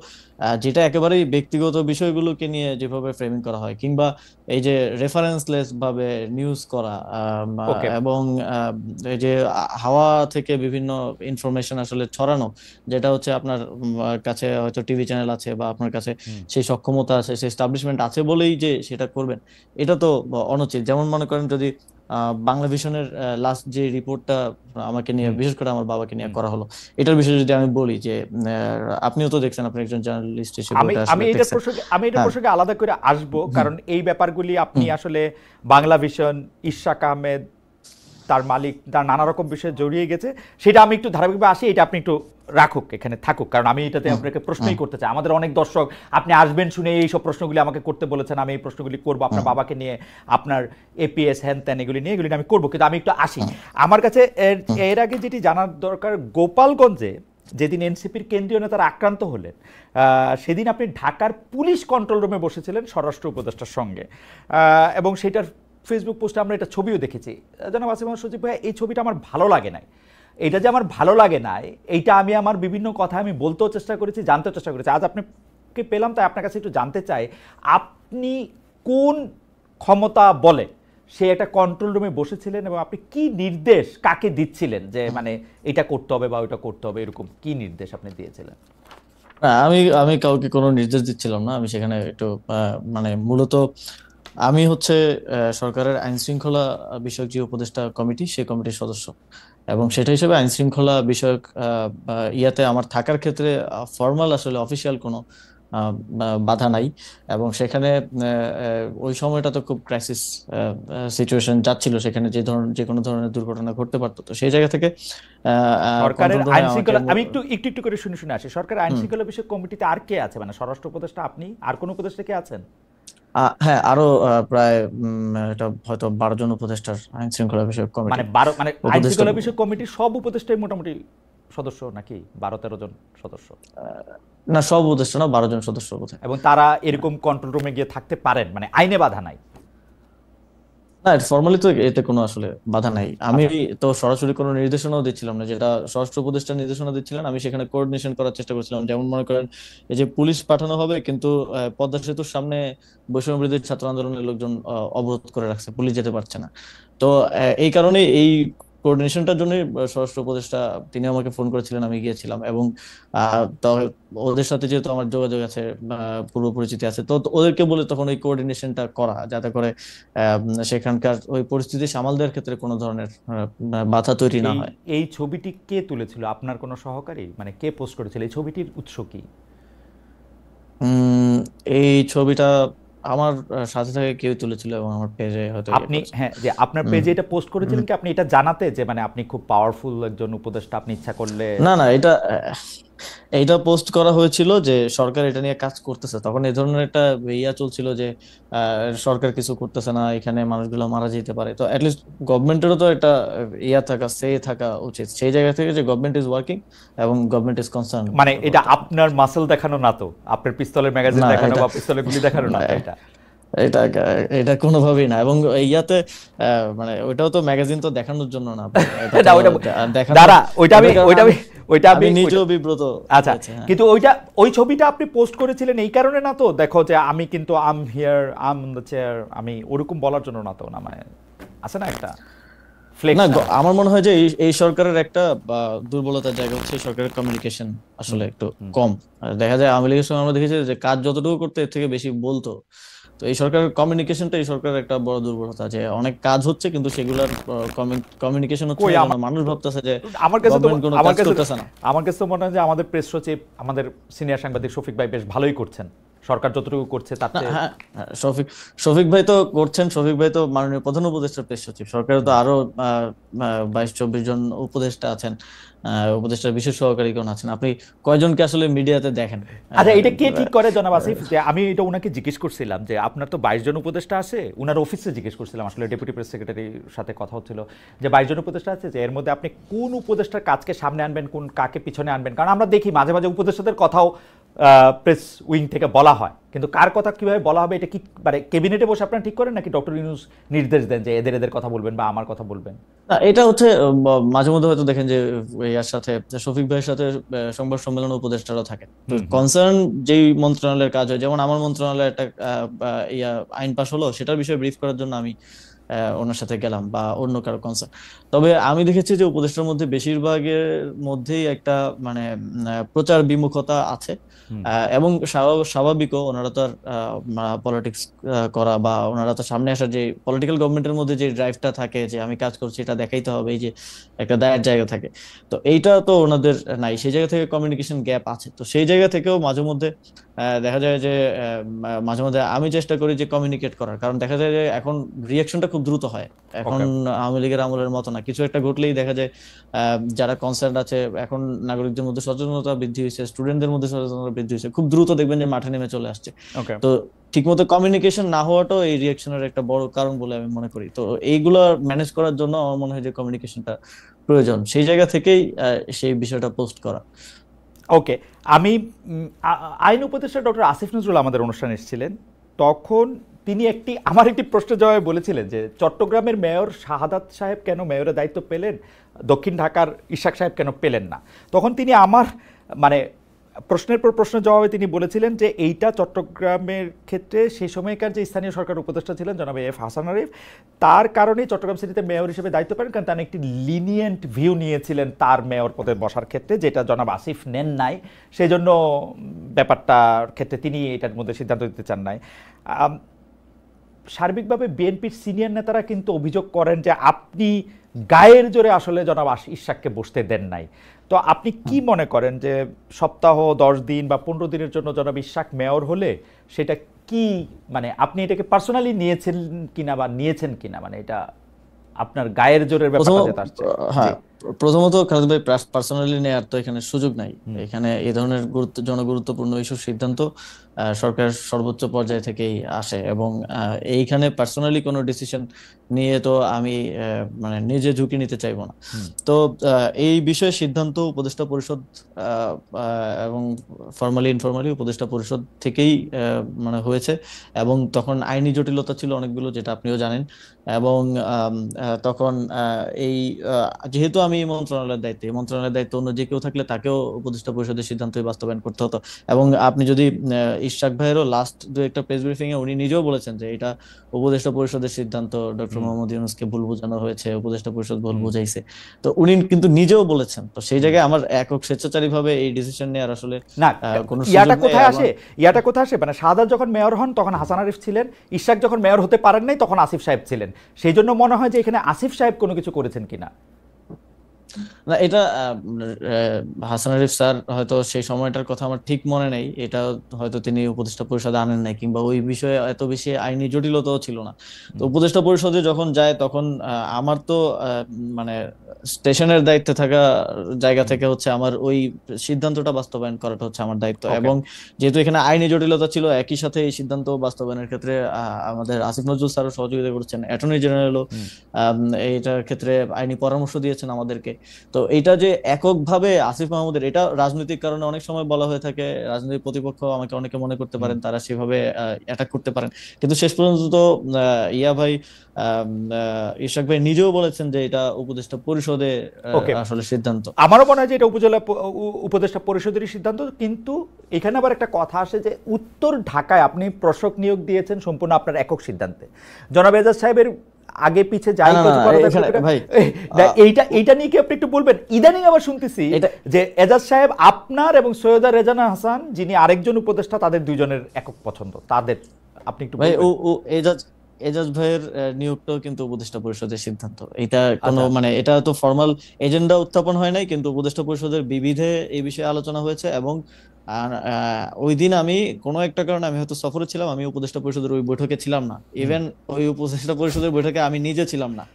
যেটা একেবারেই ব্যক্তিগত বিষয়গুলোকে নিয়ে যেভাবে ফ্রেমিং করা হয়, কিংবা এই যে রেফারেন্সলেস ভাবে নিউজ করা, এবং এই যে হাওয়া থেকে বিভিন্ন ইনফরমেশন আসলে ছড়ানো, যেটা হচ্ছে আপনার কাছে হয়তো টিভি চ্যানেল আছে বা আপনার কাছে সেই সক্ষমতা আছে, সেই এস্টাবলিশমেন্ট আছে বলেই যে সেটা করবেন, এটা তো অনুচিত। যেমন মনে করেন যদি বাংলা ভিশনের লাস্ট যে রিপোর্টটা আমাকে নিয়ে, বিশেষ করে আমার বাবাকে নিয়ে করা হলো, এটার বিষয়ে যদি আমি বলি যে আপনিও তো দেখছেন, আপনি একজন জার্নালিস্ট হিসেবে, আমি এটা প্রসঙ্গে আলাদা করে আসবো, কারণ এই ব্যাপারগুলি আপনি আসলে বাংলা ভিশন, ইশরাক আহমেদ, তার মালিক, তার নানা রকম বিষয়ে জড়িয়ে গেছে, সেটা আমি একটু ধারাবাহিকভাবে আসি, এটা আপনি একটু রাখুক, এখানে থাকুক, কারণ আমি এটাতে আপনাকে প্রশ্নই করতে চাই। আমাদের অনেক দর্শক আপনি আসবেন শুনে এইসব প্রশ্নগুলি আমাকে করতে বলেছেন, আমি এই প্রশ্নগুলি করবো আপনার বাবাকে নিয়ে, আপনার এপিএস হ্যান ত্যান এগুলি নিয়ে, এগুলি আমি করবো, কিন্তু আমি একটু আসি। আমার কাছে এর আগে যেটি জানার দরকার, গোপালগঞ্জে যেদিন এনসিপির কেন্দ্রীয় নেতারা আক্রান্ত হলেন, সেদিন আপনি ঢাকার পুলিশ কন্ট্রোল রুমে বসেছিলেন স্বরাষ্ট্র উপদেষ্টার সঙ্গে, এবং সেটার ফেসবুক পোস্টে আমরা এটা ছবিও দেখেছি। জনাব আসিফ মাহমুদ সজীব ভাই, এই ছবিটা আমার ভালো লাগে নাই। এটা যে আমার ভালো লাগে নাই, এইটা আমি আমার বিভিন্ন কথা আমি বলতেও চেষ্টা করেছি, জানতেও চেষ্টা করেছি। আজ আপনাকে পেলাম, তাই আপনার কাছে একটু জানতে চাই, আপনি কোন ক্ষমতা বলে সে একটা কন্ট্রোল রুমে বসেছিলেন, এবং আপনি কি নির্দেশ কাকে দিচ্ছিলেন যে মানে এটা করতে হবে বা ওইটা করতে হবে, এরকম কি নির্দেশ আপনি দিয়েছিলেন? না, আমি আমি কাউকে কোনো নির্দেশ দিচ্ছিলাম না। আমি সেখানে একটু মানে মূলত আমি হচ্ছে সরকারের আইন শৃঙ্খলা বিষয়ক যে উপদেষ্টা কমিটি, সেই কমিটির সদস্য, এবং সেটা হিসেবে আইন শৃঙ্খলা বিষয়ক ইয়াতে আমার থাকার ক্ষেত্রে ফর্মাল আসলে অফিসিয়াল কোনো বাধা নাই। এবং সেখানে ওই সময়টা তো খুব ক্রাইসিস সিচুয়েশন যাচ্ছিল, সেখানে যে কোনো ধরনের দুর্ঘটনা ঘটতে পারতো। তো সেই জায়গা থেকে সরকারের কন্ট্রোল রুমে আইন আমাকে শৃঙ্খলা, আমি একটু একটু একটু করে শুনে শুনে আসি, সরকারের আইন শৃঙ্খলা বিষয়ক কমিটিতে আর কে আছে? মানে স্বরাষ্ট্র উপদেষ্টা আপনি, আর কোন উপদেষ্টা কে আছেন? হ্যাঁ, আরো প্রায় এটা হয়তো 12 জন উপদেষ্টার আইন শৃঙ্খলা বিষয়ক কমিটি। মানে 12, মানে আইন উপদেষ্টা শৃঙ্খলা বিষয়ক কমিটির সব উপদেষ্টাই মোটামুটি সদস্য নাকি 12-13 জন সদস্য? না, সব উপদেষ্টা না, 12 জন সদস্য বোধহয়। এবং তারা এরকম কন্ট্রোল রুমে গিয়ে থাকতে পারেন, মানে আইনে বাধা নাই? না, ফর্মালি তো এতে কোনো আসলে বাধা নাই। আমি তো সরাসরি কোনো নির্দেশনাও দিচ্ছিলাম না, যেটা স্বরাষ্ট্র উপদেষ্টা নির্দেশনা দিচ্ছিলেন। আমি সেখানে কোঅর্ডিনেশন করার চেষ্টা করছিলাম। যেমন মনে করেন, এই যে পুলিশ পাঠানো হবে, কিন্তু পদ্মা সেতুর সামনে বৈষম্য বিরোধী ছাত্র আন্দোলনের লোকজন অবরোধ করে রাখছে, পুলিশ যেতে পারছে না। তো এই কারণে এই কোঅর্ডিনেশনটার জন্য স্বরাষ্ট্র উপদেষ্টা তিনি আমাকে ফোন করেছিলেন, আমি গিয়েছিলাম। এবং তো ওদের সাথে যেহেতু আমার যোগাযোগ আছে, পূর্ব পরিচিতি আছে, তো ওদেরকে বলে তখন ওই কোঅর্ডিনেশনটা করা, যাতে করে সেখানকার ওই পরিস্থিতি সামাল দেওয়ার ক্ষেত্রে কোনো ধরনের বাধা তৈরি না এই হয়। এই ছবিটি কে তুলেছিল? আপনার কোনো সহকারী? মানে কে পোস্ট করেছিল? এই ছবিটির উৎস কি? উম এই ছবিটা আমার সাথে থেকে কেউ তুলেছিল, এবং আমার পেজে হয়তো ইয়ে আপনি, করেছে। হ্যাঁ, যে আপনার উম, পেজে এটা পোস্ট উম, করেছিলেন কি আপনি এটা জানাতে যে মানে আপনি খুব পাওয়ারফুল একজন উপদেষ্টা, আপনি ইচ্ছা করলে? না, না, এইটা পোস্ট করা হয়েছিল যে সরকার এটা নিয়ে কাজ করতেছে। তখন এই ধরনের একটা ইয়া চলছিল যে সরকার কিছু করতেছে না, এখানে মানুষগুলো মারা যেতে পারে। তো অ্যাটলিস্ট গভর্নমেন্টেরও তো একটা ইয়া থাকা, সে থাকা উচিত, সেই জায়গা থেকে যে গভর্নমেন্ট ইজ ওয়ার্কিং এবং গভর্নমেন্ট ইজ কনসার্ন। মানে এটা আপনার মাসল দেখানো না তো? আপনার পিস্তলের ম্যাগাজিন না, দেখানো এটা বা পিস্তলের গুলি দেখানো না, না তো এটা? এটা এটা কোনোভাবেই না। এবং ইয়াতে মানে ওইটাও তো ম্যাগাজিন তো দেখানোর জন্য না, এটা না তো ওইটা, দেখানোর দাঁড়া, ওইটা আমি ওদের কারণে ওইটা আমি ওইটা আমি আমি নিজেও বিব্রত আচ্ছা, হয়েছে। হ্যাঁ, কিন্তু ওইটা, ওই ছবিটা আপনি পোস্ট করেছিলেন এই কারণে না তো? দেখো যে আমি কিন্তু I'm here, I'm on the chair, আমি ওরকম বলার জন্য না তো? না মানে আছে না একটা না, ফ্লেক্স না? আমার মনে হয় যে এই সরকারের একটা দুর্বলতার জায়গা হচ্ছে এই সরকারের কমিউনিকেশন আসলে একটু কম। আর দেখা যায় আওয়ামী লীগের সময় আমরা দেখেছি যে কাজ যতটুকু করতে এর থেকে বেশি বলতো। তো এই সরকারের কমিউনিকেশনটা এই সরকারের একটা বড় দুর্বলতা, যে অনেক কাজ হচ্ছে কিন্তু সেগুলোর কমিউনিকেশন হচ্ছে কই না, আমার, যেন মানুষ ভাবতেছে যে আমার কাছে তো, গভর্নমেন্ট কোনো আমার কাজ কাছে করতেছে না। আমার কাছে তো মনে হয় যে আমাদের প্রেস সচিব, আমাদের সিনিয়র সাংবাদিক শফিক ভাই বেশ ভালোই করছেন, সরকার যতটুকু করছে তার না, চেয়ে। হ্যাঁ, হ্যাঁ, শফিক ভাই তো করছেন। শফিক ভাই তো মাননীয় প্রধান উপদেষ্টার প্রেস সচিব। সরকারে তো আরো 22-24 জন উপদেষ্টা আছেন, উপদেষ্টার বিশেষ সহকারীগণ আছেন। আপনি কয়জনকে আসলে মিডিয়াতে দেখেন? আচ্ছা, এটা কে ঠিক করে জনাব আসিফ? যে আমি এটা উনাকে জিজ্ঞেস করছিলাম যে আপনার তো 22 জন উপদেষ্টা আছে, উনার অফিসে জিজ্ঞেস করছিলাম, আসলে ডেপুটি প্রেস সেক্রেটারির সাথে কথা হচ্ছিল যে 22 জন উপদেষ্টা আছে, যে এর মধ্যে আপনি কোন উপদেষ্টার কাজকে সামনে আনবেন, কোন কাকে পিছনে আনবেন? কারণ আমরা দেখি মাঝে মাঝে উপদেষ্টাদের কথাও প্রেস উইং থেকে বলা হয়, কিন্তু কার কথা কিভাবে বলা হবে এটা কি মানে ক্যাবিনেটে বসে আপনারা ঠিক করেন, নাকি ডক্টর ইউনূস নির্দেশ দেন যে এদের এদের কথা বলবেন বা আমার কথা বলবেন? না, এটা হচ্ছে মাঝে মধ্যে হয়তো দেখেন যে ইয়ার সাথে, শফিক ভাইয়ের সাথে সংবাদ সম্মেলনে উপদেষ্টারা থাকেন। তো কনসার্ন যেই মন্ত্রণালয়ের কাজ হয়, যেমন আমার মন্ত্রণালয়ে একটা ইয়া আইন পাশ হলো, সেটার বিষয়ে ব্রিফ করার জন্য আমি ওনার সাথে গেলাম, বা অন্য কারো কনসার্ন। তবে আমি দেখেছি যে উপদেষ্টার মধ্যে বেশিরভাগের মধ্যেই একটা মানে প্রচার বিমুখতা আছে। এবং স্বাভাবিকও, ওনারা তো আর পলিটিক্স করা বা ওনারা তো সামনে আসার যে পলিটিক্যাল গভর্নমেন্টের মধ্যে যে ড্রাইভটা থাকে, যে আমি কাজ করছি এটা দেখাইতে হবে, এই যে একটা দায়ের জায়গা থাকে, তো এইটা তো ওনাদের নাই। সেই জায়গা থেকে কমিউনিকেশন গ্যাপ আছে। তো সেই জায়গা থেকেও মাঝে মধ্যে দেখা যায় যে মাঝে মধ্যে আমি চেষ্টা করি যে কমিউনিকেট করার, কারণ দেখা যায় যে এখন রিয়াকশনটা খুব দ্রুত হয়। এখন আওয়ামী লীগের আমলের মতো না, কিছু একটা ঘটলেই দেখা যায় যারা কনসার্ন আছে, এখন নাগরিকদের মধ্যে সচেতনতা বৃদ্ধি হয়েছে, স্টুডেন্টদের মধ্যে সচেতনতা বৃদ্ধি হয়েছে, খুব দ্রুত দেখবেন যে মাঠে নেমে চলে আসছে। তো ঠিকমতো কমিউনিকেশন না হওয়াটাও এই রিয়াকশনের একটা বড় কারণ বলে আমি মনে করি। তো এইগুলো ম্যানেজ করার জন্য আমার মনে হয় যে কমিউনিকেশনটা প্রয়োজন, সেই জায়গা থেকেই সেই বিষয়টা পোস্ট করা। ওকে, আমি আইন উপদেষ্টা ডক্টর আসিফ নজরুল আমাদের অনুষ্ঠানে এসেছিলেন, তখন তিনি আমার একটি প্রশ্নের জবাবে বলেছিলেন যে চট্টগ্রামের মেয়র শাহাদাত সাহেব কেন মেয়রের দায়িত্ব পেলেন, দক্ষিণ ঢাকার ইশাক সাহেব কেন পেলেন না। তখন তিনি আমার মানে প্রশ্নের পর প্রশ্নের জবাবে তিনি বলেছিলেন যে এইটা চট্টগ্রামের ক্ষেত্রে সেই সময়কার যে স্থানীয় সরকার উপদেষ্টা ছিলেন জনাব এফ হাসান আরিফ, তার কারণেই চট্টগ্রাম সিটিতে মেয়র হিসেবে দায়িত্ব পান, কারণ তিনি একটি লিনিয়েন্ট ভিউ নিয়েছিলেন তার মেয়র পদে বসার ক্ষেত্রে, যেটা জনাব আসিফ নেন নাই। সেই জন্য ব্যাপারটার ক্ষেত্রে তিনি এটার মধ্যে সিদ্ধান্ত দিতে চান নাই। সার্বিকভাবে বিএনপির সিনিয়র নেতারা কিন্তু অভিযোগ করেন যে আপনি গায়ের জোরে আসলে জনাব ইশাককে বসতে দেন নাই। তো আপনি কি মনে করেন যে সপ্তাহ 10 দিন বা 15 দিনের জন্য জনাব ইশাক মেয়র হলে সেটা কি, মানে আপনি এটাকে পার্সোনালি নিয়েছেন কিনা বা নিয়েছেন কিনা, মানে এটা আপনার গায়ের জোরের ব্যাপারটা যেটা আসছে? হ্যাঁ, প্রথমত খালেদ ভাই, পার্সোনালি নেওয়ার তো এখানে সুযোগ নাই। এখানে এই ধরনের জনগুরুত্বপূর্ণ এইসব সিদ্ধান্ত সরকারের সর্বোচ্চ পর্যায় থেকেই আসে, এবং এইখানে পার্সোনালি কোনো ডিসিশন নিয়ে তো আমি মানে নিজে ঝুঁকি নিতে চাইবো না। তো এই বিষয়ে সিদ্ধান্ত উপদেষ্টা পরিষদ এবং ফর্মালি ইনফর্মালি উপদেষ্টা পরিষদ থেকেই মানে হয়েছে, এবং তখন আইনি জটিলতা ছিল অনেকগুলো, যেটা আপনিও জানেন। এবং তখন এই যেহেতু আমি এই মন্ত্রণালয়ের দায়িত্ব অন্য যে কেউ থাকলে তাকেও উপদেষ্টা পরিষদের সিদ্ধান্তই বাস্তবায়ন করতে হতো। এবং আপনি যদি ইশরাক ভাইয়েরও লাস্ট দু একটা প্রেস ব্রিফিং এ উনি নিজেও বলেছেন যে এটা উপদেষ্টা পরিষদের সিদ্ধান্ত, ডক্টর মোহাম্মদ ইউনূসকে ভুল বোঝানো হয়েছে, উপদেষ্টা পরিষদ ভুল বুঝাইছে। তো উনি কিন্তু নিজেও বলেছেন। তো সেই জায়গায় আমার একক স্বেচ্ছাচারীভাবে এই ডিসিশন নেওয়ার আসলে না, কোনো ইয়াটা কোথায় আসে মানে শাহাদাত যখন মেয়র হন তখন হাসান আরিফ ছিলেন, ইশরাক যখন মেয়র হতে পারেন নাই তখন আসিফ সাহেব ছিলেন। সেই জন্য মনে হয় যে এখানে আসিফ সাহেব কোনো কিছু করেছেন কিনা। না, এটা হাসান আরিফ স্যার হয়তো সেই সময়টার কথা আমার ঠিক মনে নেই, এটা হয়তো তিনি উপদেষ্টা পরিষদে আনেন নাই, কিংবা ওই বিষয়ে এত বেশি আইনি জটিলতাও ছিল না। তো উপদেষ্টা পরিষদে যখন যায় তখন আমার তো মানে স্টেশনের দায়িত্বে থাকা জায়গা থেকে হচ্ছে আমার ওই সিদ্ধান্তটা বাস্তবায়ন করাটা হচ্ছে আমার দায়িত্ব। এবং যেহেতু এখানে আইনি জটিলতা ছিল, একই সাথে এই সিদ্ধান্ত বাস্তবায়নের ক্ষেত্রে আমাদের আসিফ নজরুল স্যারও সহযোগিতা করছেন, অ্যাটর্নি জেনারেলও এইটার ক্ষেত্রে আইনি পরামর্শ দিয়েছেন আমাদেরকে। তো এটা যে এককভাবে আসিফ মাহমুদের, এটা রাজনৈতিক কারণে অনেক সময় বলা হয়ে থাকে, রাজনৈতিক প্রতিপক্ষ আমাকে অনেকে মনে করতে পারেন তারা সেভাবে অ্যাটাক করতে পারেন, কিন্তু শেষ পর্যন্ত তো ইশাক ভাই নিজেও বলেছেন যে এটা উপদেষ্টা পরিষদে আসলে সিদ্ধান্ত। আমারও মনে হয় যে এটা উপদেষ্টা পরিষদেরই সিদ্ধান্ত, কিন্তু এখানে আবার একটা কথা আসে যে উত্তর ঢাকায় আপনি প্রশাসক নিয়োগ দিয়েছেন সম্পূর্ণ আপনার একক সিদ্ধান্তে। জনাব এজাজ সাহেবের আগে পিছে যাই এইটা নিয়ে কি আপনি একটু বলবেন? ইদানিং আবার শুনতেছি যে এজাজ সাহেব আপনার এবং সৈয়দা রেজানা হাসান যিনি আরেকজন উপদেষ্টা, তাদের দুইজনের একক পছন্দ, তাদের আপনি একটু ভাই এজাজ ভাইয়ের নিয়োগটাও কিন্তু উপদেষ্টা পরিষদের সিদ্ধান্ত। এটা কোনো মানে এটা তো ফর্মাল এজেন্ডা উত্থাপন হয় নাই, কিন্তু উপদেষ্টা পরিষদের বিবিধে এই বিষয়ে আলোচনা হয়েছে। এবং ওই দিন আমি কোনো একটা কারণে আমি হয়তো সফরে ছিলাম, আমি উপদেষ্টা পরিষদের ওই বৈঠকে ছিলাম না, ইভেন ওই উপদেষ্টা পরিষদের বৈঠকে আমি নিজে ছিলাম না।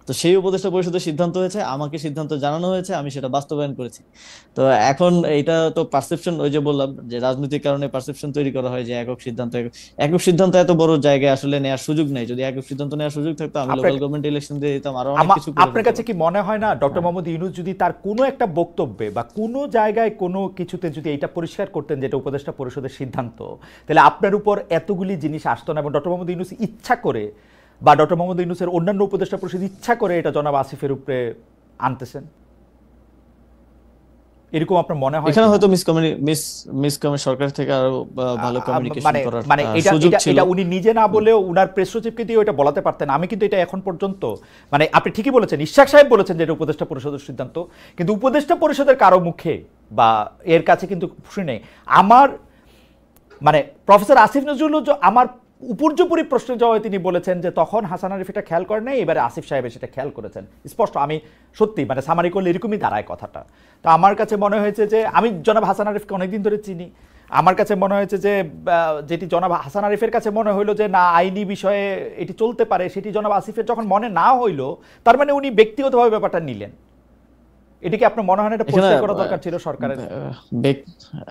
তো সেই উপদেষ্টা পরিষদের সিদ্ধান্ত হয়েছে, আমাকে সিদ্ধান্ত জানানো হয়েছে, আমি সেটা বাস্তবায়ন করেছি। তো এখন এটা তো পারসেপশন, ওই যে বললাম যে রাজনৈতিক কারণে পারসেপশন তৈরি করা হয় যে একক সিদ্ধান্ত এত বড় জায়গায় আসলে নেওয়ার সুযোগ নেই। যদি একক সিদ্ধান্ত নেওয়ার সুযোগ থাকতো আমি লোকাল গভর্নমেন্ট ইলেকশন দিয়ে দিতাম, আরো অনেক কিছু। আপনার কাছে কি মনে হয় না ডক্টর মোহাম্মদ ইউনূস যদি তার কোনো একটা বক্তব্যে বা কোনো জায়গায় কোনো কিছুতে যদি এটা পরিষ্কার করতেন যেটা উপদেষ্টা পরিষদের সিদ্ধান্ত, তাহলে আপনার উপর এতগুলি জিনিস আসতো না, এবং ডক্টর মোহাম্মদ ইউনূস ইচ্ছা করে বা ডক্টর মোহাম্মদ ইউনূসের অন্যান্য উপদেষ্টা পরিষদ ইচ্ছা করে এটা জনাব আসিফের উপরে আনতেছেন, এরকম আপনার মনে হয়? এখানে হয়তো সরকার থেকে আরো ভালো কমিউনিকেশন করার সুযোগ ছিল। এটা উনি নিজে না বলেও উনার প্রেস সচিবকে দিয়ে ওটা বলাতে পারতেন। আমি কিন্তু এটা এখন পর্যন্ত, মানে আপনি ঠিকই বলেছেন, ইশাক সাহেব বলেছেন যে এটা উপদেষ্টা পরিষদের সিদ্ধান্ত, কিন্তু উপদেষ্টা পরিষদের কারো মুখে বা এর কাছে কিন্তু শুনে আমার মানে প্রফেসর আসিফ নজরুল আমার উপর্যুপরি প্রশ্নের জবাবে তিনি বলেছেন যে তখন হাসান আরিফ এটা খেয়াল করেন নাই, এবারে আসিফ সাহেব সেটা খেয়াল করেছেন। স্পষ্ট, আমি সত্যি মানে সামারি করলে এরকমই দাঁড়ায় কথাটা। তো আমার কাছে মনে হয়েছে যে আমি জনাব হাসান আরিফকে অনেকদিন ধরে চিনি, আমার কাছে মনে হয়েছে যে যেটি জনাব হাসান আরিফের কাছে মনে হইলো যে না আইনি বিষয়ে এটি চলতে পারে, সেটি জনাব আসিফের যখন মনে না হইলো, তার মানে উনি ব্যক্তিগতভাবে ব্যাপারটা নিলেন। এটিকে আপনার মনে হয় না এটা এখানে পরিষ্কার করা দরকার ছিল সরকারের?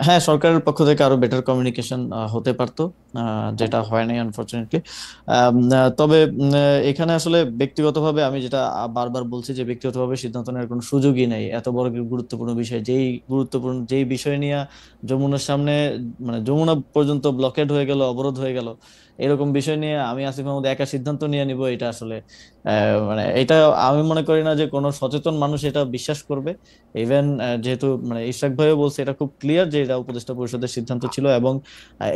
হ্যাঁ, সরকারের পক্ষ থেকে আরো বেটার কমিউনিকেশন হতে পারতো, যেটা হয় নাই আনফরচুনেটলি। তবে এখানে আসলে ব্যক্তিগতভাবে আমি যেটা বারবার বলছি যে ব্যক্তিগতভাবে সিদ্ধান্ত নেওয়ার কোনো সুযোগই নেই। এত বড় গুরুত্বপূর্ণ বিষয়, যেই বিষয় নিয়ে যমুনার সামনে মানে যমুনা পর্যন্ত ব্লকেড হয়ে গেল, অবরোধ হয়ে গেল, এরকম বিষয় নিয়ে আমি আসিফ মাহমুদ একা সিদ্ধান্ত নিয়ে নিব, এটা আসলে মানে এটা আমি মনে করি না যে কোনো সচেতন মানুষ এটা বিশ্বাস করবে। ইভেন যেহেতু মানে ইশরাক ভাইও বলছে এটা খুব ক্লিয়ার যে এটা উপদেষ্টা পরিষদের সিদ্ধান্ত ছিল, এবং